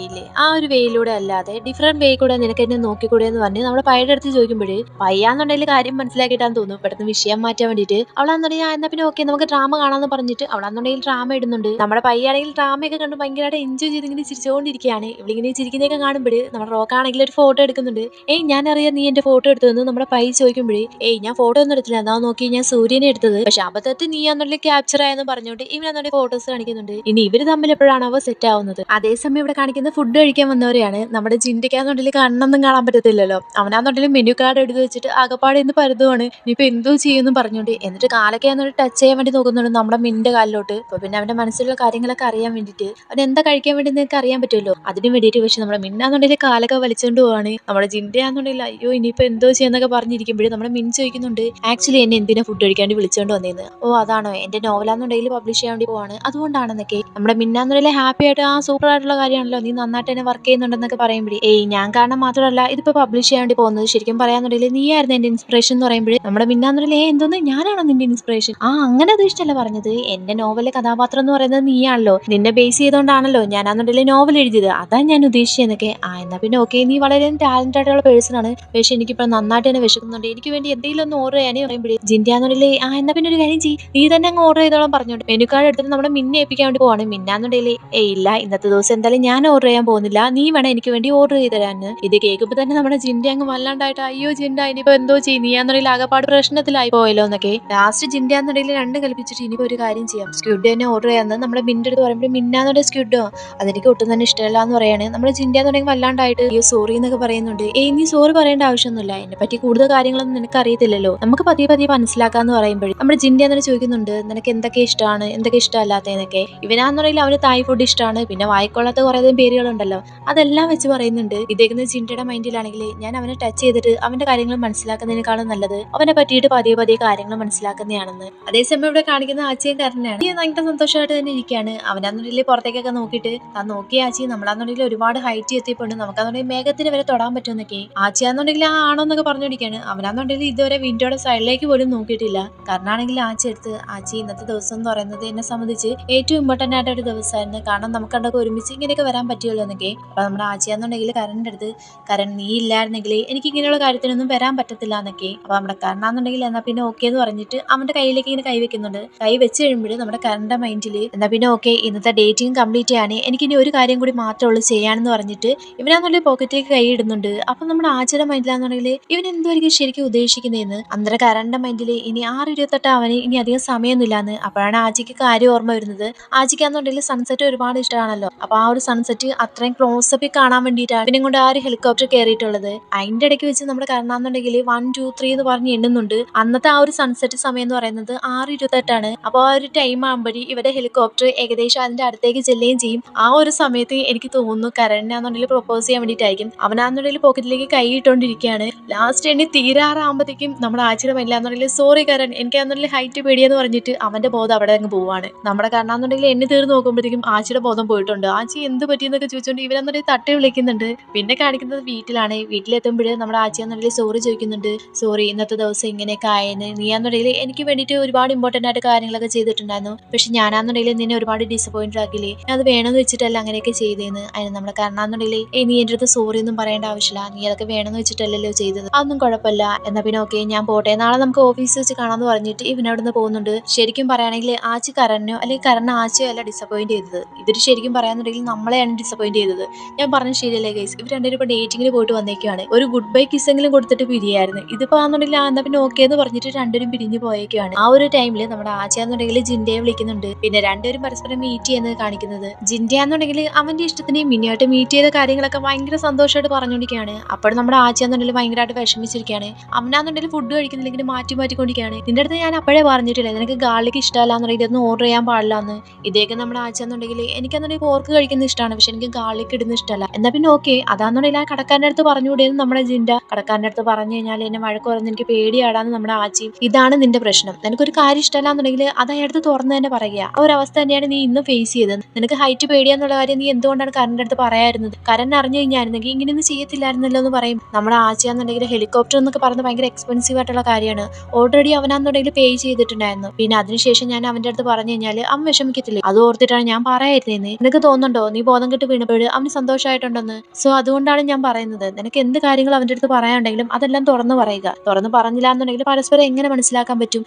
ആ ഒരു വേയിലൂടെ അല്ലാതെ ഡിഫറെന്റ് വേ കൂടെ നിനക്ക് എന്നെ നോക്കിക്കൂടെ എന്ന് പറഞ്ഞ് നമ്മുടെ പയ്യുടെ അടുത്ത് ചോദിക്കുമ്പോൾ പയ്യാന്നുണ്ടെങ്കിൽ കാര്യം മനസ്സിലാക്കിയിട്ടാന്ന് തോന്നുന്നു പെട്ടെന്ന് വിഷയം മാറ്റാൻ വേണ്ടിയിട്ട് അവളാന്നുണ്ടെങ്കിൽ എന്നാ പിന്നെ ഓക്കെ നമുക്ക് ഡ്രാമ കാണാന്ന് പറഞ്ഞിട്ട് അവളാന്നുണ്ടെങ്കിൽ ഡ്രാമ ഇടുന്നുണ്ട്. നമ്മുടെ പയ്യാണെങ്കിൽ ഡ്രാമയൊക്കെ കണ്ട് ഭയങ്കരമായിട്ട് എൻജോയ് ചെയ്ത് ഇങ്ങനെ ചിരിച്ചുകൊണ്ടിരിക്കുകയാണ്. ഇവളിങ്ങനെ ചിരിക്കുന്നതൊക്കെ കാണുമ്പോൾ നമ്മുടെ റോക്കാണെങ്കിൽ ഒരു ഫോട്ടോ എടുക്കുന്നുണ്ട്. ഞാൻ അറിയാം നീ എന്റെ ഫോട്ടോ എടുത്തതെന്ന് നമ്മുടെ പൈ ചോദിക്കുമ്പോഴേ ഞാൻ ഫോട്ടോ ഒന്നും എടുത്തില്ല, എന്നാ നോക്കി ഞാൻ സൂര്യനെ എടുത്തത്, പക്ഷെ അബദ്ധത്തിൽ നീ അന്നുള്ളിൽ ക്യാപ്ചർ ആയെന്ന് പറഞ്ഞോണ്ട് ഇവനെന്നുണ്ടെങ്കിൽ ഫോട്ടോസ് കാണിക്കുന്നുണ്ട്. ഇനി ഇവര് തമ്മിൽ എപ്പോഴാണ് അവ സെറ്റ് ആവുന്നത്. അതേസമയം ഇവിടെ കാണിക്കുന്ന ഫുഡ് കഴിക്കാൻ വന്നവരെയാണ്. നമ്മുടെ ജിൻഡയ്ക്കാന്നുണ്ടെങ്കിൽ കണ്ണൊന്നും കാണാൻ പറ്റത്തില്ലല്ലോ. അവനാന്നുണ്ടെങ്കിൽ മെനു കാർഡ് എടുത്ത് വെച്ചിട്ട് ആകപ്പാടെ ഇന്ന് പരുതുവാണ്. ഇനിയിപ്പോ എന്തോ ചെയ്യുമെന്ന് പറഞ്ഞോണ്ട് എന്നിട്ട് കാലൊക്കെ അന്നൊരു ടച്ച് ചെയ്യാൻ വേണ്ടി നോക്കുന്നുണ്ട് നമ്മുടെ മിന്റെ കാലിലോട്ട്. അപ്പൊ പിന്നെ അവന്റെ മനസ്സിലുള്ള കാര്യങ്ങളൊക്കെ അറിയാൻ വേണ്ടിയിട്ട് അവൻ എന്താ കഴിക്കാൻ വേണ്ടി നിങ്ങൾക്ക് അറിയാൻ പറ്റുമല്ലോ, അതിന് വേണ്ടിയിട്ട്. പക്ഷെ നമ്മുടെ മിന്നാന്നുണ്ടെങ്കിൽ കാലൊക്കെ വലിച്ചോണ്ട് പോവാണ്. നമ്മുടെ ജിൻഡയാന്നുണ്ടെങ്കിൽ അയ്യോ ഇനിയിപ്പോ എന്തോ ചെയ്യാന്നൊക്കെ പറഞ്ഞിരിക്കുമ്പോഴേ നമ്മുടെ മിൻ ചോദിക്കുന്നുണ്ട് ആക്ച്വലി എന്നെ എന്തിനാ ഫുഡ് കഴിക്കാണ്ട് വിളിച്ചോണ്ട് വന്നേന്ന്. അതാണോ, എന്റെ നോവലാന്നുണ്ടെങ്കിൽ പബ്ലിഷ് ചെയ്യാൻ വേണ്ടി പോവാണ്, അതുകൊണ്ടാണെന്നൊക്കെ. നമ്മുടെ മിന്നാന്നുണ്ടെങ്കിൽ ഹാപ്പി ആയിട്ട് സൂപ്പർ ആയിട്ടുള്ള കാര്യമാണല്ലോ, നീ നന്നായിട്ട് തന്നെ വർക്ക് ചെയ്യുന്നുണ്ടെന്നൊക്കെ പറയുമ്പോഴേ ഞാൻ കാരണം മാത്രമല്ല ഇതിപ്പോ പബ്ലിഷ് ചെയ്യാൻ വേണ്ടി പോകുന്നത്. ശരിക്കും പറയാന്നുണ്ടെങ്കിൽ നീ ആയിരുന്നു എന്റെ ഇൻസ്പിറേഷൻ ഇൻസ്പിറേഷൻ എന്ന് പറയുമ്പോൾ നമ്മുടെ മിന്നാന്നുള്ളിൽ എന്തോന്ന് ഞാനാണോ നിന്റെ ഇൻസ്പിറേഷൻ? അങ്ങനെ അത് ഇഷ്ടമല്ല പറഞ്ഞത്. എന്റെ നോവലിലെ കഥാപാത്രം എന്ന് പറയുന്നത് നീയാണല്ലോ, നിന്നെ ബേസ് ചെയ്തോണ്ടാണല്ലോ ഞാനാന്നുണ്ടെങ്കിൽ നോവൽ എഴുതിയത്, അതാ ഞാൻ ഉദ്ദേശിച്ചെന്നൊക്കെ. എന്നാ പിന്നെ ഓക്കെ, നീ വളരെ ടാലന്റഡ് ആയിട്ടുള്ള പേഴ്സൺ ആണ്, പക്ഷെ എനിക്കിപ്പോ നന്നായിട്ട് തന്നെ വിശക്കുന്നുണ്ട്, എനിക്ക് വേണ്ടി എന്തെങ്കിലും ഒന്ന് ഓർഡർ ചെയ്യാനേ പറയുമ്പോഴേ ജിന്റെയാന്നുണ്ടെങ്കിൽ എന്നാ പിന്നെ ഒരു കാര്യം ചെയ്യ്, നീ തന്നെ അങ്ങ് ഓർഡർ ചെയ്തോളം പറഞ്ഞോണ്ട് മെനു കാർഡ് എടുത്തിട്ട് നമ്മുടെ മിന്നെ ഏൽപ്പിക്കാൻ വേണ്ടി പോവാണ്. മിന്നാന്നുണ്ടെങ്കിൽ ഇല്ല, ഇന്നത്തെ ദിവസം എന്തായാലും ഞാൻ ഓർഡർ ചെയ്യാൻ പോകുന്നില്ല, നീ വേണം എനിക്ക് വേണ്ടി ഓർഡർ ചെയ്ത് തരാന്ന്. ഇത് കേൾക്കുമ്പോ തന്നെ നമ്മുടെ ജിന്റെ അങ്ങ് വല്ലാണ്ടായിട്ട് അയ്യോ ജിൻഡ ഇനിയിപ്പോ എന്തോ ചെയ്യും, നീയാന്നുണ്ടെങ്കിൽ ആകെപ്പാട് പ്രശ്നത്തിലായി പോയല്ലോ എന്നൊക്കെ. ലാസ്റ്റ് ജിന്റെയാന്നുണ്ടെങ്കിൽ രണ്ടും കൽപ്പിച്ചിട്ട് ഇനിയിപ്പോ ഒരു കാര്യം ചെയ്യാം, സ്ക്വിഡ് തന്നെ ഓർഡർ ചെയ്യാന്ന് നമ്മുടെ മിന്റെ അടുത്ത് പറയുമ്പോൾ മിന്നാന്നുണ്ടെങ്കിൽ സ്ക്വിഡോ അതെനിക്ക് ഒട്ടും തന്നെ ഇഷ്ടമല്ല എന്ന് പറയാണ്. നമ്മുടെ ജിന്റെയാന്നുണ്ടെങ്കിൽ വല്ലാണ്ടായിട്ട് അയ്യോ സോറി എന്നൊക്കെ പറയുന്നുണ്ട്. നീ സോറി പറയേണ്ട ആവശ്യമൊന്നുമില്ല, എന്നെ പറ്റി കൂടുതൽ കാര്യങ്ങളൊന്നും നിനക്ക് അറിയത്തില്ലല്ലോ, നമുക്ക് പതിയെ പതിയെ മനസ്സിലാക്കാന്ന് പറയുമ്പോഴും നമ്മുടെ ജിന്റെയാന്നുണ്ടെങ്കിൽ ചോദിക്കുന്നുണ്ട് നിനക്ക് എന്തൊക്കെ ഇഷ്ടമാണ് എന്തൊക്കെ ഇഷ്ടമല്ലാത്തതെന്നൊക്കെ. ഇവനാന്നുണ്ടെങ്കിൽ അവന് തായ് ഫുഡ് ഇഷ്ടമാണ്, പിന്നെ വായിക്കൊള്ളാത്ത കുറേ പേരുകളുണ്ടല്ലോ അതെല്ലാം വെച്ച് പറയുന്നുണ്ട്. ഇതേക്കുന്ന ജിൻഡയുടെ മൈൻഡിലാണെങ്കിൽ ഞാൻ അവനെ ടച്ച് ചെയ്തിട്ട് അവന്റെ കാര്യങ്ങൾ മനസ്സിലാക്കുന്നതിനേക്കാളും നല്ലത് അവനെ പറ്റിയിട്ട് പതിയെ പതിയെ കാര്യങ്ങൾ മനസ്സിലാക്കുന്നതാണെന്ന്. അതേസമയം ഇവിടെ കാണിക്കുന്ന ആച്ചിയും കാരനാണ് ഭയങ്കര സന്തോഷമായിട്ട് തന്നെ ഇരിക്കുകയാണ്. അവനാന്നുണ്ടെങ്കിൽ പുറത്തേക്കൊക്കെ നോക്കിയിട്ട് നോക്കിയ ആച്ചി നമ്മളാന്നുണ്ടെങ്കിൽ ഒരുപാട് ഹൈറ്റ് എത്തിയിട്ടുണ്ട്, നമുക്കാന്നുണ്ടെങ്കിൽ മേഘത്തിന് വരെ തൊടാൻ പറ്റുമെന്നൊക്കെ. ആച്ചിയാന്നുണ്ടെങ്കിൽ ആണോന്നൊക്കെ പറഞ്ഞോണ്ടിരിക്കുകയാണ്. അവനാന്നുണ്ടെങ്കിൽ ഇതുവരെ വിൻഡോയുടെ സൈഡിലേക്ക് പോലും നോക്കിയിട്ടില്ല. കാരണമാണെങ്കിൽ ആച്ചി എടുത്ത് ആച്ചി ഇന്നത്തെ ദിവസം എന്ന് പറയുന്നത് എന്നെ സംബന്ധിച്ച് ഏറ്റവും ഇമ്പോർട്ടന്റ് ആയിട്ട് ഒരു ദിവസമായിരുന്നു, കാരണം നമുക്ക് കണ്ടൊക്കെ ഒരുമിച്ച് ഇങ്ങനെയൊക്കെ വരാൻ പറ്റുമല്ലോ എന്നൊക്കെ. അപ്പൊ നമ്മുടെ ആച്ചിയാന്നുണ്ടെങ്കിൽ കരണിന്റെ അടുത്ത് കരൺ നീ ഇല്ലായിരുന്നെങ്കിൽ എനിക്ക് ഇങ്ങനെയുള്ള കാര്യത്തിനൊന്നും വരാൻ പറ്റത്തില്ല എന്നൊക്കെ. അപ്പൊ നമ്മുടെ കരണാന്നുണ്ടെങ്കിൽ എന്നാ പിന്നെ ഓക്കെ എന്ന് പറഞ്ഞിട്ട് അവന്റെ കയ്യിലേക്ക് ഇങ്ങനെ കൈ വെക്കുന്നുണ്ട്. കൈ വെച്ച് കഴിയുമ്പോൾ നമ്മുടെ കരണിന്റെ മൈൻഡിൽ എന്നാ പിന്നെ ഓക്കെ ഇന്നത്തെ ഡേറ്റിംഗ് കംപ്ലീറ്റ് ചെയ്യാണ്, എനിക്ക് ഇനി ഒരു കാര്യം കൂടി മാത്രമേ ഉള്ളൂ ചെയ്യാനെന്ന് പറഞ്ഞിട്ട് ഇവനാന്നുണ്ടെങ്കിൽ പോക്കറ്റിലേക്ക് കൈ ഇടുന്നുണ്ട്. അപ്പൊ നമ്മുടെ ആച്ചിയുടെ മൈൻഡിലാന്നുണ്ടെങ്കിൽ ഇവൻ എന്തുമായിരിക്കും ശരിക്കും ഉദ്ദേശിക്കുന്നതെന്ന്. അന്നേരം കരണിന്റെ മൈൻഡിൽ ഇനി 6:28 അവന് ഇനി അധികം സമയമൊന്നുമില്ലാന്ന്. അപ്പോഴാണ് ആച്ചിക്ക് കാര്യം ഓർമ്മ വരുന്നത്. ആച്ചിക്കാന്നുണ്ടെങ്കിൽ സൺസെറ്റ് ഒരുപാട് ഇഷ്ടമാണല്ലോ, അപ്പൊ ആ ഒരു സൺസെറ്റ് അത്രയും ക്ലോസപ്പിൽ കാണാൻ വേണ്ടിയിട്ടാണ് പിന്നെ കൊണ്ട് ആ ഒരു ഹെലികോപ്റ്റർ കയറിയിട്ടുള്ളത്. അതിന്റെ ഇടയ്ക്ക് വെച്ച് നമ്മുടെ കരണാന്നുണ്ടെങ്കിൽ 1 2 3 എന്ന് പറഞ്ഞ് എണ്ണുന്നുണ്ട്. അന്നത്തെ ആ ഒരു സൺസെറ്റ് സമയം എന്ന് പറയുന്നത് 6:28. അപ്പൊ ആ ഒരു ടൈം ആകുമ്പോഴേ ഇവരുടെ ഹെലികോപ്റ്റർ ഏകദേശം അതിന്റെ അടുത്തേക്ക് ചെല്ലുകയും ചെയ്യും. ആ ഒരു സമയത്ത് എനിക്ക് തോന്നുന്നു കരണിനാന്നുണ്ടെങ്കിൽ പ്രൊപ്പോസ് ചെയ്യാൻ വേണ്ടിയിട്ടായിരിക്കും. അവനാന്നുണ്ടെങ്കിൽ പോക്കറ്റിലേക്ക് കൈ ഇട്ടുകൊണ്ടിരിക്കുകയാണ്. ലാസ്റ്റ് എണ്ണി തീരാറാകുമ്പോഴത്തേക്കും നമ്മുടെ ആച്ചിയുടെ മൈൻഡിലാന്നുണ്ടെങ്കിൽ സോറി കരൺ എനിക്കാന്നുണ്ടെങ്കിൽ ഹൈറ്റ് പേടിയെന്ന് പറഞ്ഞിട്ട് അവന്റെ ബോധം അവിടെ അങ്ങ് പോവാണ്. നമ്മുടെ കരണാന്നുണ്ടെങ്കിൽ എണ്ണി തീർന്ന് നോക്കുമ്പോഴത്തേക്കും ആച്ചിയുടെ ബോധം പോയിട്ടുണ്ട്. ആച്ചി എന്ത് പറ്റിയെന്നൊക്കെ ചോദിച്ചുകൊണ്ട് ഇവരെന്നുണ്ടെങ്കിൽ തട്ടി വിളിക്കുന്നുണ്ട്. പിന്നെ കാണിക്കുന്നത് വീട്ടിലാണ്. വീട്ടിലെത്തുമ്പോൾ നമ്മുടെ ആച്ചിയാന്നുണ്ടെങ്കിൽ സോറി ചോദിക്കുന്നുണ്ട്. സോറി ഇന്നത്തെ ദിവസം ഇങ്ങനെയൊക്കെ ആയെന്ന്, നീയാന്നുണ്ടെങ്കിൽ എനിക്ക് വേണ്ടിയിട്ട് ഒരുപാട് ഇമ്പോർട്ടന്റ് ആയിട്ട് കാര്യങ്ങളൊക്കെ ചെയ്തിട്ടുണ്ടായിരുന്നു, പക്ഷെ ഞാനാന്നുണ്ടെങ്കിൽ നിന്നെ ഒരുപാട് ഡിസപ്പോയിന്റ് ആക്കില്ലേ, ഞാൻ അത് വേണമെന്ന് വെച്ചിട്ടല്ല അങ്ങനെയൊക്കെ ചെയ്തേന്ന്. അതിന് നമ്മുടെ കരണാന്നുണ്ടെങ്കിൽ നീ എന്റെ അടുത്ത് സോറി ഒന്നും പറയേണ്ട ആവശ്യമില്ല, നീ അതൊക്കെ വേണമെന്ന് വെച്ചിട്ടല്ലല്ലോ ചെയ്തത്, അതൊന്നും കുഴപ്പമില്ല, എന്നാ പിന്നെ ഓക്കെ ഞാൻ പോട്ടെ, നാളെ നമുക്ക് ഓഫീസിൽ വെച്ച് കാണാന്ന് പറഞ്ഞിട്ട് ഇവനവിടുന്ന് പോകുന്നുണ്ട്. ശരിക്കും പറയുകയാണെങ്കിൽ ആച്ചി കരണിനോ അല്ലെങ്കിൽ കരൺ ആച്ചിയോ അല്ല ഡിസപ്പോയിന്റ് ചെയ്തത്, ഇതൊരു ശരിക്കും പറയാന്നുണ്ടെങ്കിൽ നമ്മളെയാണ് ഡിസപ്പോയിന്റ് ചെയ്തത്. ഞാൻ പറഞ്ഞ ശരിയല്ലേ ഗൈസ്, ഇവർ രണ്ടുപേരും ഇപ്പൊ ഡേറ്റിങ്ങിന് പോയിട്ട് വന്നേക്കാണ്, ഒരു ഗുഡ് ബൈ കിസ്സെങ്കിലും കൊടുത്തിട്ട് പിരിയായിരുന്നു. ഇതിപ്പോ ആണെന്നുണ്ടെങ്കിൽ എന്നാ പിന്നെ ഓക്കെ എന്ന് പറഞ്ഞിട്ട് രണ്ടുപേരും പിരിഞ്ഞു പോയേക്കാണ്. ആ ഒരു ടൈമില് നമ്മുടെ ആച്ചിയാന്നുണ്ടെങ്കിൽ ജിൻഡയെ വിളിക്കുന്നുണ്ട്. പിന്നെ രണ്ടുപേരും പരസ്പരം മീറ്റ് ചെയ്യുന്നത് കാണിക്കുന്നത്. ജിൻഡയാന്നുണ്ടെങ്കിൽ അവന്റെ ഇഷ്ടത്തിന് മിനിയായിട്ട് മീറ്റ് ചെയ്ത കാര്യങ്ങളൊക്കെ ഭയങ്കര സന്തോഷമായിട്ട് പറഞ്ഞുകൊണ്ടിരിക്കുകയാണ്. അപ്പോൾ നമ്മുടെ ആച്ചിയാന്നുണ്ടെങ്കിൽ ഭയങ്കരമായിട്ട് വിഷമിച്ചിരിക്കുകയാണ്. അവനാന്നുണ്ടെങ്കിൽ ഫുഡ് കഴിക്കുന്നില്ലെങ്കിൽ മാറ്റി മാറ്റിക്കൊണ്ടിരിക്കുകയാണ്. നിന്റെ അടുത്ത് ഞാൻ അപ്പോഴേ പറഞ്ഞിട്ടില്ല നിനക്ക് ഗാർലിക് ഇഷ്ടമല്ലാന്നുണ്ടെങ്കിൽ ഇതൊന്നും ഓർഡർ ചെയ്യാൻ പാടില്ലാന്ന്. ഇതേക്ക് നമ്മുടെ ആച്ചിയാന്നുണ്ടെങ്കിൽ എനിക്കാന്നുണ്ടെങ്കിൽ പോർക്ക് കഴിക്കുന്ന ഇഷ്ടമാണ്, പക്ഷെ എനിക്ക് ഗാർലിക് ഇടുന്ന ഇഷ്ടമല്ല. എന്നാ പിന്നെ ഓക്കെ അതാന്നുണ്ടെങ്കിൽ ആ കടക്കാരൻ്റെ അടുത്ത് പറഞ്ഞുകൂടിയെന്ന് നമ്മുടെ ജിൻഡ. കടക്കാരൻ്റെ അടുത്ത് പറഞ്ഞു കഴിഞ്ഞാൽ എന്നെ വഴക്ക് പറയുന്നത് എനിക്ക് പേടിയാടാന്ന് നമ്മുടെ ആച്ചി. ഇതാണ് നിന്റെ പ്രശ്നം, നിനക്കൊരു കാര്യം ഇഷ്ടമല്ലാന്നുണ്ടെങ്കിൽ അത് അയാളുടെ തുറന്ന് തന്നെ പറയുക. ആ ഒരു അവസ്ഥ തന്നെയാണ് നീ ഇന്ന് ഫേസ് ചെയ്തത്. നിനക്ക് ഹൈറ്റ് പേടിയാന്നുള്ള കാര്യം നീ എന്തുകൊണ്ടാണ് കരന്റെ അടുത്ത് പറയായിരുന്നത്, കരൻ അറിഞ്ഞു കഴിഞ്ഞായിരുന്നെങ്കിൽ ഇങ്ങനെയൊന്നും ചെയ്യത്തില്ലായിരുന്നല്ലോ എന്ന് പറയും. നമ്മുടെ ആച്ചിയാന്നുണ്ടെങ്കിൽ ഹെലികോപ്റ്റർ എന്നൊക്കെ പറയുന്നത് ഭയങ്കര എക്സ്പെൻസീവ് ആയിട്ടുള്ള കാര്യമാണ്, ഓൾറെഡി അവനാന്നുണ്ടെങ്കിൽ പേ ചെയ്തിട്ടുണ്ടായിരുന്നു. പിന്നെ അതിനുശേഷം ഞാൻ അവന്റെ അടുത്ത് പറഞ്ഞു കഴിഞ്ഞാൽ അവൻ വിഷമിക്കത്തില്ലേ, അത് ഓർത്തിട്ടാണ് ഞാൻ പറയായിരുന്നേന്ന്. നിനക്ക് തോന്നുന്നുണ്ടോ നീ ബോധം കെട്ട് വീണപ്പോൾ അവന് സന്തോഷമായിട്ടുണ്ടെന്ന്? സോ അതുകൊണ്ടാണ് ഞാൻ പറയുന്നത്, നിനക്ക് എന്ത് കാര്യങ്ങൾ അവന്റെ അടുത്ത് പറയാനുണ്ടെങ്കിലും അതെല്ലാം തുറന്നു പറയുക. തുറന്നു പറഞ്ഞില്ല എന്നുണ്ടെങ്കിൽ പരസ്പരം എങ്ങനെ മനസ്സിലാക്കാൻ പറ്റും?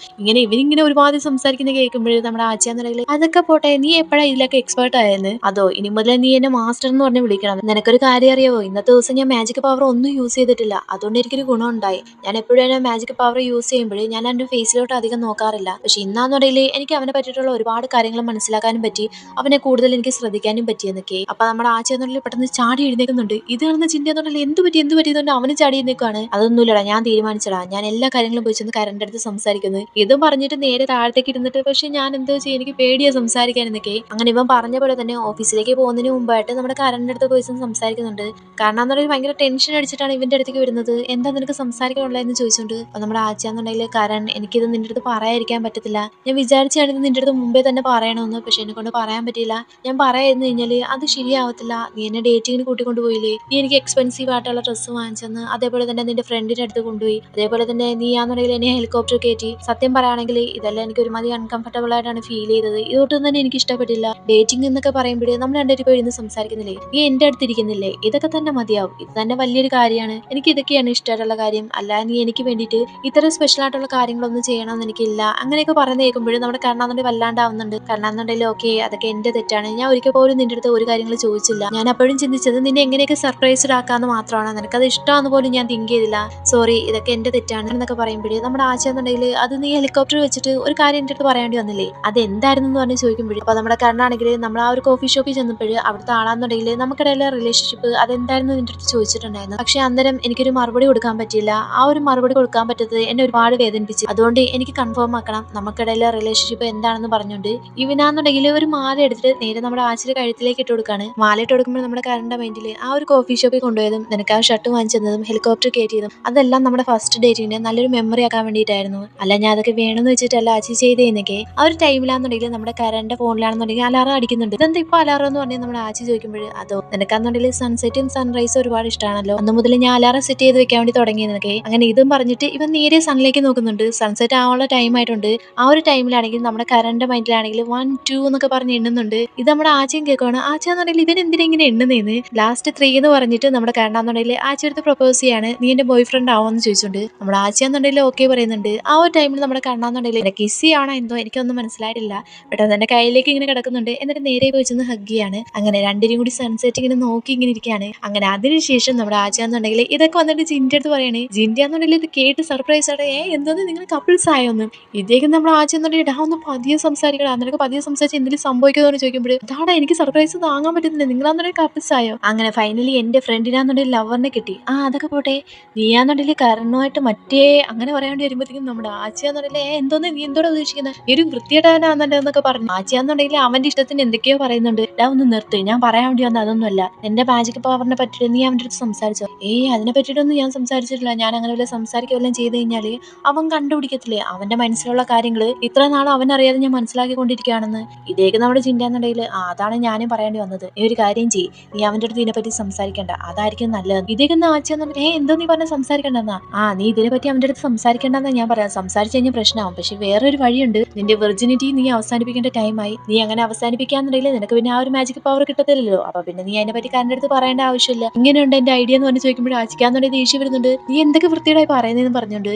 ഇവനിങ്ങനെ ഒരുപാട് സംസാരിക്കുന്ന കേൾക്കുമ്പോഴേ നമ്മുടെ ആച്ചിയാന്നുണ്ടെങ്കിൽ അതൊക്കെ പോട്ടെ, നീ എപ്പോഴാ ഇതിലൊക്കെ എക്സ്പേർട്ട് ആയെന്ന്, അതോ ഇനി മുതൽ നീ എന്നെ മാസ്റ്റർ എന്ന് പറഞ്ഞ് വിളിക്കണം. നിനക്കൊരു കാര്യം അറിയാവോ, ഇന്നത്തെ ദിവസം ഞാൻ മാജിക് പവർ ഒന്നും യൂസ് ചെയ്തിട്ടില്ല, അതുകൊണ്ട് എനിക്കൊരു ഗുണം ഉണ്ടായി. ഞാൻ എപ്പോഴും മാജിക് പവർ യൂസ് ചെയ്യുമ്പോൾ ഞാൻ എൻ്റെ ഫേസിലോട്ട് അധികം നോക്കാറില്ല, പക്ഷെ ഇന്നാന്നുണ്ടെങ്കിൽ എനിക്ക് അവനെ പറ്റിയിട്ടുള്ള ഒരുപാട് കാര്യങ്ങൾ മനസ്സിലാക്കാനും പറ്റി, അവനെ കൂടുതൽ എനിക്ക് ശ്രദ്ധിക്കാനും പറ്റിയെന്നൊക്കെ. അപ്പൊ നമ്മുടെ ആച്ചിയാന്നുണ്ടെങ്കിൽ പെട്ടെന്ന് ചാടി എഴുന്നേക്കുന്നുണ്ട്. ഇത് കാണുന്ന ചിന്തയെന്നുണ്ടെങ്കിൽ എന്ത് പറ്റിയതുകൊണ്ട് അവന് ചാടി എഴുന്നേക്കാണ്. അതൊന്നുമില്ലടാ, ഞാൻ തീരുമാനിച്ചടാ, ഞാൻ എല്ലാ കാര്യങ്ങളും പോയി ചെന്ന് കരന്റെ അടുത്ത് സംസാരിക്കുന്നത്. ഇതും പറഞ്ഞിട്ട് നേരെ താഴത്തേക്ക് ഇരുന്നിട്ട് പക്ഷെ ഞാൻ എന്തോ ചെയ്യും, എനിക്ക് പേടിയാ സംസാരിക്കാൻ എന്നൊക്കെ. അങ്ങനെ ഇവൻ പറഞ്ഞ പോലെ തന്നെ ഓഫീസിലേക്ക് പോകുന്നതിന് മുമ്പായിട്ട് നമ്മുടെ കരന്റെ അടുത്ത് പോയി സംസാരിക്കുന്നുണ്ട്. കാരണം എന്നുണ്ടെങ്കിൽ ഭയങ്കര ടെൻഷൻ അടിച്ചിട്ടാണ് ഇവന്റെ അടുത്തേക്ക് വരുന്നത്. എന്താ നിനക്ക് സംസാരിക്കാനുള്ളതെന്ന് ചോദിച്ചുകൊണ്ട്. അപ്പൊ നമ്മുടെ ആച്ചിയാന്നുണ്ടെങ്കിൽ കരൺ എനിക്കിത് നിന്റെ അടുത്ത് പറയാതിരിക്കാൻ പറ്റത്തില്ല, ഞാൻ വിചാരിച്ചാണ് നിന്റെ അടുത്ത് മുമ്പേ തന്നെ പറയണമെന്ന്, പക്ഷെ എന്നെ കൊണ്ട് പറയാൻ പറ്റിയില്ല. ഞാൻ പറയായിരുന്നു കഴിഞ്ഞാല് അത് ശരിയാവത്തില്ല, നീ എന്നെ ഡേറ്റിങ്ങിന് കൂട്ടിക്കൊണ്ടുപോയില്ലേ, നീ എനിക്ക് എക്സ്പെൻസീവ് ആയിട്ടുള്ള ഡ്രസ്സ് വാങ്ങിച്ചെന്ന്, അതേപോലെ തന്നെ നിന്റെ ഫ്രണ്ടിന്റെ അടുത്ത് കൊണ്ടുപോയി, അതേപോലെ തന്നെ നീയാന്നുണ്ടെങ്കിൽ എന്നെ ഹെലികോപ്റ്റർ കയറ്റി. സത്യം പറയുകയാണെങ്കിൽ ഇതെല്ലാം എനിക്ക് ഒരുമാതിരി അൺകംഫർട്ടബിൾ ആയിട്ടാണ് ഫീൽ ചെയ്തത്. ഇതൊട്ടും തന്നെ എനിക്ക് ഇഷ്ടപ്പെട്ടില്ല. ഡേറ്റിംഗ് എന്നൊക്കെ പറയുമ്പോൾ നമ്മൾ രണ്ടുപേരും പോയി ഇരുന്ന് സംസാരിക്കുന്നില്ലേ, നീ എന്റെ അടുത്ത് ഇരിക്കുന്നില്ലേ, ഇതൊക്കെ തന്നെ മതിയാവും. ഇത് തന്നെ വലിയൊരു കാര്യമാണ്. എനിക്ക് ഇതൊക്കെയാണ് ഇഷ്ടമായിട്ടുള്ള കാര്യം. അല്ല നീ എനിക്ക് വേണ്ടിയിട്ട് ഇത്ര സ്പെഷ്യൽ ആയിട്ടുള്ള കാര്യങ്ങളൊന്നും ചെയ്യണമെന്ന് എനിക്കില്ല. അങ്ങനെയൊക്കെ പറയുന്ന കേൾക്കുമ്പോഴും നമ്മുടെ കണ്ണാന്നുണ്ടെങ്കിൽ വല്ലാണ്ടാവുന്നുണ്ട്. കണ്ണാന്നുണ്ടെങ്കിൽ ഓക്കെ അതൊക്കെ എന്റെ തെറ്റാണ്, ഞാൻ ഒരിക്കൽ പോലും നിന്റെ അടുത്ത് ഒരു കാര്യങ്ങൾ ചോദിച്ചില്ല. ഞാൻ അപ്പോഴും ചിന്തിച്ചത് നിന്നെ എങ്ങനെയൊക്കെ സർപ്രൈസ്ഡ് ആക്കാന്ന് മാത്രമാണ്. നിനക്കത് ഇഷ്ടമാണെന്ന് പോലും ഞാൻ തിങ്ക് ചെയ്തില്ല. സോറി, ഇതൊക്കെ എന്റെ തെറ്റാണ് എന്നൊക്കെ പറയുമ്പോഴേ നമ്മുടെ ആച്ചെന്നുണ്ടെങ്കിൽ അത് നീ ഹെലികോപ്റ്റർ വെച്ചിട്ട് ഒരു കാര്യം എന്റെ അടുത്ത് പറയേണ്ടി വന്നില്ലേ, അത് എന്തായിരുന്നു എന്ന് പറഞ്ഞ് ചോദിക്കുമ്പോഴേ അപ്പൊ നമ്മുടെ കണ്ണാണെങ്കിൽ നമ്മൾ ആ ഒരു കോഫി ഷോപ്പിൽ ചെന്നപ്പോൾ അവിടുത്തെ ആളാന്നുണ്ടെങ്കിൽ നമുക്കിടയിലെ റിലേഷൻഷിപ്പ് അതെന്തായിരുന്നു നിന്റെ അടുത്ത് ചോദിച്ചിട്ടുണ്ടായിരുന്നു. പക്ഷെ അന്നേരം എനിക്കൊരു മറുപടി കൊടുക്കാൻ പറ്റിയില്ല. ആ ഒരു മറുപടി കൊടുക്കാൻ പറ്റത്തത് എന്നെ ഒരുപാട് വേദനിപ്പിച്ചു. അതുകൊണ്ട് എനിക്ക് കൺഫേം ആക്കണം നമുക്കിടയിലെ റിലേഷൻഷിപ്പ് എന്താണെന്ന് പറഞ്ഞുകൊണ്ട് ഇവനാന്നുണ്ടെങ്കിൽ ഒരു മാല എടുത്തിട്ട് നേരെ നമ്മുടെ ആച്ചിയുടെ കഴുത്തിലേക്ക് ഇട്ട് കൊടുക്കാണ്. മാല ഇട്ട് കൊടുക്കുമ്പോൾ നമ്മുടെ കറണ്ട് മൈൻഡിൽ ആ ഒരു കോഫി ഷോപ്പിൽ കൊണ്ടുപോയതും നിനക്ക് ആ ഷർട്ട് വാങ്ങിച്ചതും ഹെലികോപ്റ്റർ കയറ്റിയതും അതെല്ലാം നമ്മുടെ ഫസ്റ്റ് ഡേറ്റിന്റെ നല്ലൊരു മെമ്മറി ആക്കാൻ വേണ്ടിയിട്ടായിരുന്നു. അല്ല ഞാൻ അതൊക്കെ വേണമെന്ന് വെച്ചിട്ടല്ല ആച്ചി ചെയ്തേന്നൊക്കെ. ആ ഒരു ടൈമിലാണെന്നുണ്ടെങ്കിൽ നമ്മുടെ കറണ്ട് ഫോണിലാണെന്നുണ്ടെങ്കിൽ അലാറം അടിക്കുന്നുണ്ട്. ഇതെന്താ ഇപ്പൊ അലാറം എന്ന് പറഞ്ഞാൽ നമ്മുടെ ആച്ചി ചോദിക്കുമ്പോൾ അതോ നിനക്കാന്നുണ്ടെങ്കിൽ സൺസെറ്റും സൺറൈസും ഒരുപാട് ഇഷ്ടമാണല്ലോ, അന്ന് മുതൽ ഞാൻ അലാറം സെറ്റ് ചെയ്ത് വെക്കാൻ വേണ്ടി തുടങ്ങിയെന്നൊക്കെ. അങ്ങനെ ഇതും പറഞ്ഞിട്ട് ഇവൻ നേരെ സണ്ണിലേക്ക് നോക്കുന്നുണ്ട്. സൺസെറ്റ് ആവാനുള്ള ടൈം ആയിട്ടുണ്ട്. ആ ഒരു ടൈമിലാണെങ്കിൽ നമ്മുടെ കറണ്ട് മൈൻഡിലാണെങ്കിൽ 1 2 എന്നൊക്കെ പറഞ്ഞ് എണ്ണുന്നുണ്ട്. ഇത് നമ്മുടെ ആച്ചയും കേൾക്കുവാണ്. ആച്ചയാന്നുണ്ടെങ്കിൽ ഇവൻ എന്തിനാ ഇങ്ങനെ എണ്ണുന്നേന്ന്. ലാസ്റ്റ് 3 എന്ന് പറഞ്ഞിട്ട് നമ്മുടെ കറണ്ടാന്നുണ്ടെങ്കിൽ ആച്ചയെടുത്ത് പ്രപ്പോസ് ചെയ്യാണ്, നീ എന്റെ ബോയ് ഫ്രണ്ട് ആവുമെന്ന് ചോദിച്ചുകൊണ്ട് നമ്മുടെ ആച്ചയാന്നുണ്ടെങ്കിൽ ഓക്കെ പറയുന്നുണ്ട്. ആ ഒരു ടൈമിൽ നമ്മുടെ കണ്ണാന്നുണ്ടെങ്കിൽ കിസ് ചെയ്യാണോ എന്തോ എനിക്കൊന്നും മനസ്സിലായിട്ടില്ല. പെട്ടെന്ന് എന്റെ കയ്യിലേക്ക് ഇങ്ങനെ കിടക്കുന്നുണ്ട്. എന്നിട്ട് നേരെ പോയി ചെന്ന് ഹഗ് ചെയ്യാണ്. അങ്ങനെ രണ്ടിനും കൂടി സൺസെറ്റ് ഇങ്ങനെ നോക്കി ഇങ്ങനെ ഇരിക്കുകയാണ്. അങ്ങനെ അതിനുശേഷം നമ്മുടെ ആച്ചയാന്നുണ്ടെങ്കിൽ ഇതൊക്കെ വന്നിട്ട് ജിന്റെ അടുത്ത് പറയാണ്. ജിന്റെയാന്നുണ്ടെങ്കിൽ ഇത് കേട്ട് സർപ്രൈസ് ആയിട്ട് എന്തോന്ന് നിങ്ങൾ കപ്പിൾസ് ആയോന്ന്. ഇതേക്കും നമ്മുടെ ആച്ചയാന്നുണ്ടെങ്കിൽ ഒന്ന് പതിയെ സംസാരിക്കണം, നിനക്ക് പതിയെ സംസാരിച്ച് എന്തെങ്കിലും സംഭവിക്കുമെന്ന് ചോദിക്കുമ്പോൾ അതാടാ എനിക്ക് സർപ്രൈസ് താങ്ങാൻ പറ്റുന്നില്ല, നിങ്ങളാന്നുണ്ടെങ്കിൽ കപ്പിൾസ് ആയോ. അങ്ങനെ ഫൈനലി എന്റെ ഫ്രണ്ടിനാന്നുണ്ടെങ്കിൽ ലവറിനെ കിട്ടി. അതൊക്കെ പോട്ടെ, നീയാന്നുണ്ടെങ്കിൽ കരണമായിട്ട് മറ്റേ അങ്ങനെ പറയാണ്ട് വരുമ്പോഴത്തേക്കും നമ്മുടെ ആച്ചയാന്നുണ്ടെങ്കിൽ എന്തോന്ന് നീ എന്തോടെ ഉദ്ദേശിക്കുന്നത്, ഈ ഒരു വൃത്തിയേട്ടാനാന്നുണ്ട് എന്നൊക്കെ പറഞ്ഞു. ആച്ചയാന്നുണ്ടെങ്കിൽ അവന്റെ ഇഷ്ടത്തിന് എന്തൊക്കെയോ പറയുന്നുണ്ട്. ഒന്ന് നിർത്ത്, ഞാൻ പറയാൻ വേണ്ടി വന്ന അതൊന്നുമല്ല. എന്റെ മാജിക് പവറിനെ പറ്റിയിട്ട് നീ അവന്റെ അടുത്ത് സംസാരിച്ചോ. അതിനെ പറ്റിയിട്ടൊന്നും ഞാൻ സംസാരിച്ചിട്ടില്ല. ഞാൻ അങ്ങനെ വല്ല സംസാരിക്കുകയെല്ലാം ചെയ്ത് കഴിഞ്ഞാല് അവൻ കണ്ടുപിടിക്കത്തില്ലേ അവന്റെ മനസ്സിലുള്ള കാര്യങ്ങള് ഇത്ര നാൾ അവൻ അറിയാതെ ഞാൻ മനസ്സിലാക്കിക്കൊണ്ടിരിക്കുകയാണെന്ന്. ഇതേക്ക് നമ്മുടെ ചിന്തയാന്നുണ്ടെങ്കിൽ അതാണ് ഞാനും പറയേണ്ടി വന്നത്. നീ ഒരു കാര്യം ചെയ്യ്, നീ അവന്റെ അടുത്ത് ഇതിനെപ്പറ്റി സംസാരിക്കണ്ട, അതായിരിക്കും നല്ലത്. ഇതേക്കുന്ന ആച്ചെന്നുണ്ടെങ്കിൽ എന്തോ നീ പറഞ്ഞ സംസാരിക്കണ്ടെന്നാ. നീ ഇതിനെപ്പറ്റി അവന്റെ അടുത്ത് സംസാരിക്കണ്ടെന്നാ ഞാൻ പറയാം. സംസാരിച്ചു കഴിഞ്ഞാൽ പ്രശ്നമാവും. പക്ഷെ വേറൊരു വഴിയുണ്ട്, നിന്റെ വെർജിനിറ്റി നീ അവസാനിപ്പിക്കേണ്ട ടൈമായി. നീ അങ്ങനെ അവസാനിപ്പിക്കാന്നുണ്ടെങ്കിൽ നിനക്ക് പിന്നെ ആ ഒരു മാജിക് പവർ കിട്ടത്തില്ലല്ലോ. അപ്പൊ പിന്നെ നീ അതിനെ പറ്റി കാരന്റെ അടുത്ത് പറയേണ്ട ആവശ്യമില്ല. ഇങ്ങനെയുണ്ട് എന്റെ ഐഡിയ എന്ന് പറഞ്ഞ് ചോദിക്കുമ്പോൾ ആച്ചിക്കാന്നുണ്ടെങ്കിൽ ദേഷ്യം വരുന്നുണ്ട്. നീ എന്തൊക്കെ വൃത്തിയോടായി പറയുന്നതെന്ന് പറഞ്ഞുകൊണ്ട്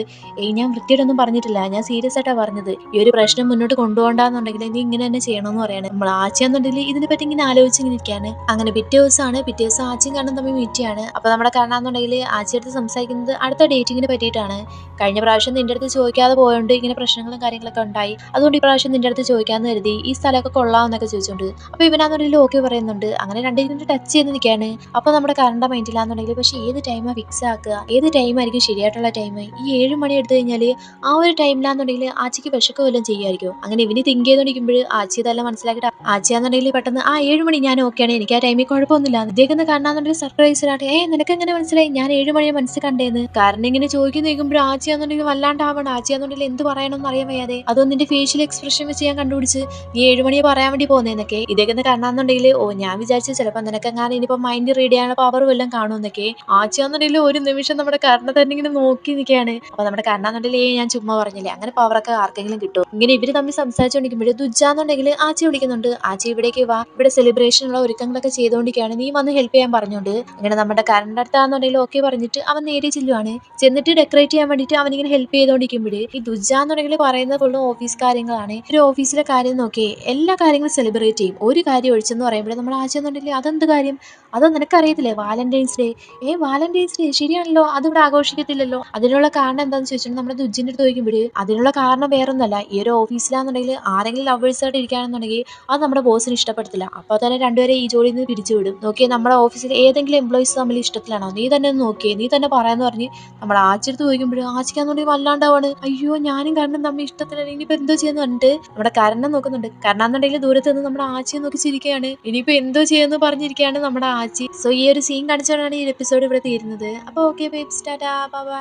ഞാൻ വൃത്തിയോടൊന്നും പറഞ്ഞിട്ടില്ല, ഞാൻ സീരിയസ് ആയിട്ടാ പറഞ്ഞത്. ഈ ഒരു പ്രശ്നം മുന്നോട്ട് കൊണ്ടുപോകണ്ടെന്നുണ്ടെങ്കിൽ നീ ഇങ്ങനെ തന്നെ ചെയ്യണമെന്ന് പറയാണ്. നമ്മൾ ആച്ചിയാന്നുണ്ടെങ്കിൽ ഇതിനെ പറ്റി ഇങ്ങനെ ആലോചിച്ചിങ്ങനെ ഇരിക്കുകയാണ്. അങ്ങനെ പിറ്റേ ദിവസം ആച്ചിയും കണ്ണും തമ്മിൽ മീറ്റ് ചെയ്യാണ്. അപ്പൊ നമ്മുടെ കണ്ണാന്നുണ്ടെങ്കിൽ ആച്ചിയടുത്ത് സംസാരിക്കുന്നത് അടുത്ത ഡേറ്റിങ്ങിനെ പറ്റിയിട്ടാണ്. കഴിഞ്ഞ പ്രാവശ്യം നിന്റെ അടുത്ത് ചോദിക്കാതെ പോയോണ്ട് ഇങ്ങനെ പ്രശ്നങ്ങളും കാര്യങ്ങളൊക്കെ ഉണ്ടായി, അതുകൊണ്ട് ഈ പ്രാവശ്യം നിന്റെ അടുത്ത് ചോദിക്കാന്ന് കരുതി. ഈ സ്ഥലമൊക്കെ കൊള്ളാമെന്നൊക്കെ ചോദിച്ചോണ്ട് അപ്പൊ ഇവനാന്നുണ്ടെങ്കിൽ ഓക്കെ പറയുന്നുണ്ട്. അങ്ങനെ രണ്ടുപേരും ടച്ച് ചെയ്ത് നിൽക്കുകയാണ്. അപ്പൊ നമ്മുടെ കറണ്ട് മൈൻഡിലാന്നുണ്ടെങ്കിൽ പക്ഷെ ഏത് ടൈമാ ഫിക്സ് ആക്കുക, ഏത് ടൈമായിരിക്കും ശരിയായിട്ടുള്ള ടൈം. ഈ 7 മണി എടുത്തു കഴിഞ്ഞാൽ ആ ഒരു ടൈമിലാന്നുണ്ടെങ്കിൽ ആച്ചിക്ക് വിശക്ക് വല്ലതും ചെയ്യുമായിരിക്കും. അങ്ങനെ ഇവന് തിങ്ക് ചെയ്തോണ്ടിരിക്കുമ്പോൾ ആച്ചി ഇതെല്ലാം മനസ്സിലാക്കിയിട്ട് ആച്ചിയാന്നുണ്ടെങ്കിൽ പെട്ടെന്ന് 7 മണി ഞാൻ ഓക്കെയാണ്, എനിക്ക് ആ ടൈമിൽ കുഴപ്പമൊന്നുമില്ല. ഇദ്ദേഹം കാണാന്നുണ്ടെങ്കിൽ സർപ്രൈസ് ആട്ടെ നിനക്ക് എങ്ങനെ മനസ്സിലായി ഞാൻ 7 മണിയെ മനസ്സിൽ കണ്ടേന്ന്. കാരണം ഇങ്ങനെ ചോദിക്കുന്നു നിൽക്കുമ്പോൾ ആച്ചിയാന്നുണ്ടെങ്കിൽ വല്ലാണ്ടാവണം. ആച്ചിയാന്നുണ്ടെങ്കിൽ എന്ത് പറയണമെന്ന് അറിയാൻ വയ്യാതെ അതോ നിന്റെ ഫേഷ്യൽ എക്സ്പ്രഷൻ വെച്ച് ഞാൻ കണ്ടുപിടിച്ച് നീ 7 മണിയെ പറയാൻ വേണ്ടി പോകുന്നതെന്നൊക്കെ. ഇദ്ദേഹം കാണാന്നുണ്ടെങ്കിൽ ഞാൻ വിചാരിച്ചു ചിലപ്പോൾ നിനക്കെങ്ങാനും ഇനിയിപ്പോ മൈൻഡ് റീഡ് ചെയ്യാനുള്ള പവർ വല്ലതും കാണുമെന്നൊക്കെ. ആച്ചിയാന്നുണ്ടെങ്കിൽ ഒരു നിമിഷം നമ്മുടെ കർണ തന്നെ ഇങ്ങനെ നോക്കി നിൽക്കുകയാണ്. അപ്പൊ നമ്മുടെ കർണാന്നുണ്ടെങ്കിൽ ഞാൻ ചുമ്മാ പറഞ്ഞില്ലേ അങ്ങനെ പവറൊക്കെ ആർക്കെങ്കിലും കിട്ടും. ഇങ്ങനെ ഇവര് തമ്മിൽ സംസാരിച്ചുകൊണ്ടിരിക്കുമ്പോൾ ദുജാന്നുണ്ടെങ്കിൽ ആച്ചി വിളിക്കുന്നുണ്ട്. ആച്ചി ഇവിടേക്ക് വാ, ഇവിടെ സെലിബ്രേഷനുള്ള ഒരുക്കങ്ങളൊക്കെ ചെയ്തുകൊണ്ടിരിക്കുകയാണ്, നീ വന്ന് ഹെൽപ്പ് ചെയ്യാൻ പറഞ്ഞുകൊണ്ട്. അങ്ങനെ നമ്മുടെ കറണ്ട് അടുത്താന്നുണ്ടെങ്കിൽ ഓക്കെ പറഞ്ഞിട്ട് അവൻ നേരെ ചെല്ലുവാണ്. ചെന്നിട്ട് ഡെക്കറേറ്റ് ചെയ്യാൻ വേണ്ടിയിട്ട് അവനിങ്ങനെ ഹെൽപ്പ് ചെയ്തുകൊണ്ടിരിക്കുമ്പോൾ ഈ ദുജാന്നുണ്ടെങ്കിൽ പറയുന്നത് ഫുള്ളും ഓഫീസ് കാര്യങ്ങളാണ്. ഒരു ഓഫീസിലെ കാര്യം നോക്കി എല്ലാ കാര്യങ്ങളും സെലിബ്രേറ്റ് ചെയ്യും, ഒരു കാര്യം ഒഴിച്ചെന്ന് പറയുമ്പോൾ നമ്മൾ ആച്ചെന്നുണ്ടെങ്കിൽ അതെന്ത് കാര്യം, അതോ നിനക്കറിയത്തില്ലേ വാലന്റൈൻസ് ഡേ. വാലന്റൈൻസ് ഡേ ശരിയാണല്ലോ, അതിവിടെ ആഘോഷിക്കത്തില്ലല്ലോ. അതിനുള്ള കാരണം എന്താണെന്ന് ചോദിച്ചിട്ട് നമ്മുടെ ദുജിന്റെ അടുത്ത് ചോദിക്കുമ്പോൾ അതിനുള്ള കാരണം വേറൊന്നല്ല, ഈ ഒരു ഓഫീസിലാണെന്നുണ്ടെങ്കിൽ ആരെങ്കിലും ലവേഴ്സ് ആയിട്ട് ഇരിക്കുകയാണെന്നുണ്ടെങ്കിൽ അത് നമ്മുടെ ബോസിന് ഇഷ്ടപ്പെടത്തില്ല. അപ്പോൾ തന്നെ രണ്ടുപേരെ ഈ ജോലിയിൽ നിന്ന് പിരിച്ചുവിടും. നോക്കിയേ നമ്മുടെ ഓഫീസിൽ ഏതെങ്കിലും എംപ്ലോയീസ് തമ്മിൽ ഇഷ്ടത്തിലാണോ, നീ തന്നെ ഒന്ന് നോക്കിയേ, നീ തന്നെ പറയാന്ന് പറഞ്ഞ് നമ്മുടെ ആച്ചെടുത്ത് ചോദിക്കുമ്പോൾ ആച്ചിക്കാന്നുണ്ടെങ്കിൽ വല്ലാണ്ടാവാണ്. അയ്യോ ഞാനും കാരണം തമ്മിൽ ഇഷ്ടത്തിലാണ്, ഇനിയിപ്പോ എന്തോ ചെയ്യുന്നു പറഞ്ഞിട്ട് നമ്മുടെ കരണം നോക്കുന്നുണ്ട്. കരണമെന്നുണ്ടെങ്കിൽ ദൂരത്ത് നിന്ന് നമ്മുടെ ആച്ചിയെ നോക്കി ചിരിക്കുകയാണ്. ഇനിയിപ്പോ എന്തോ ചെയ്യുമെന്ന് പറഞ്ഞിരിക്കുകയാണ് നമ്മുടെ ആച്ചി. സോ ഈ ഒരു സീൻ കാണിച്ചുകൊണ്ടാണ് ഈ എപ്പിസോഡ് ഇവിടെ തീരുന്നത്. അപ്പോൾ okay babes, Tata, bye bye.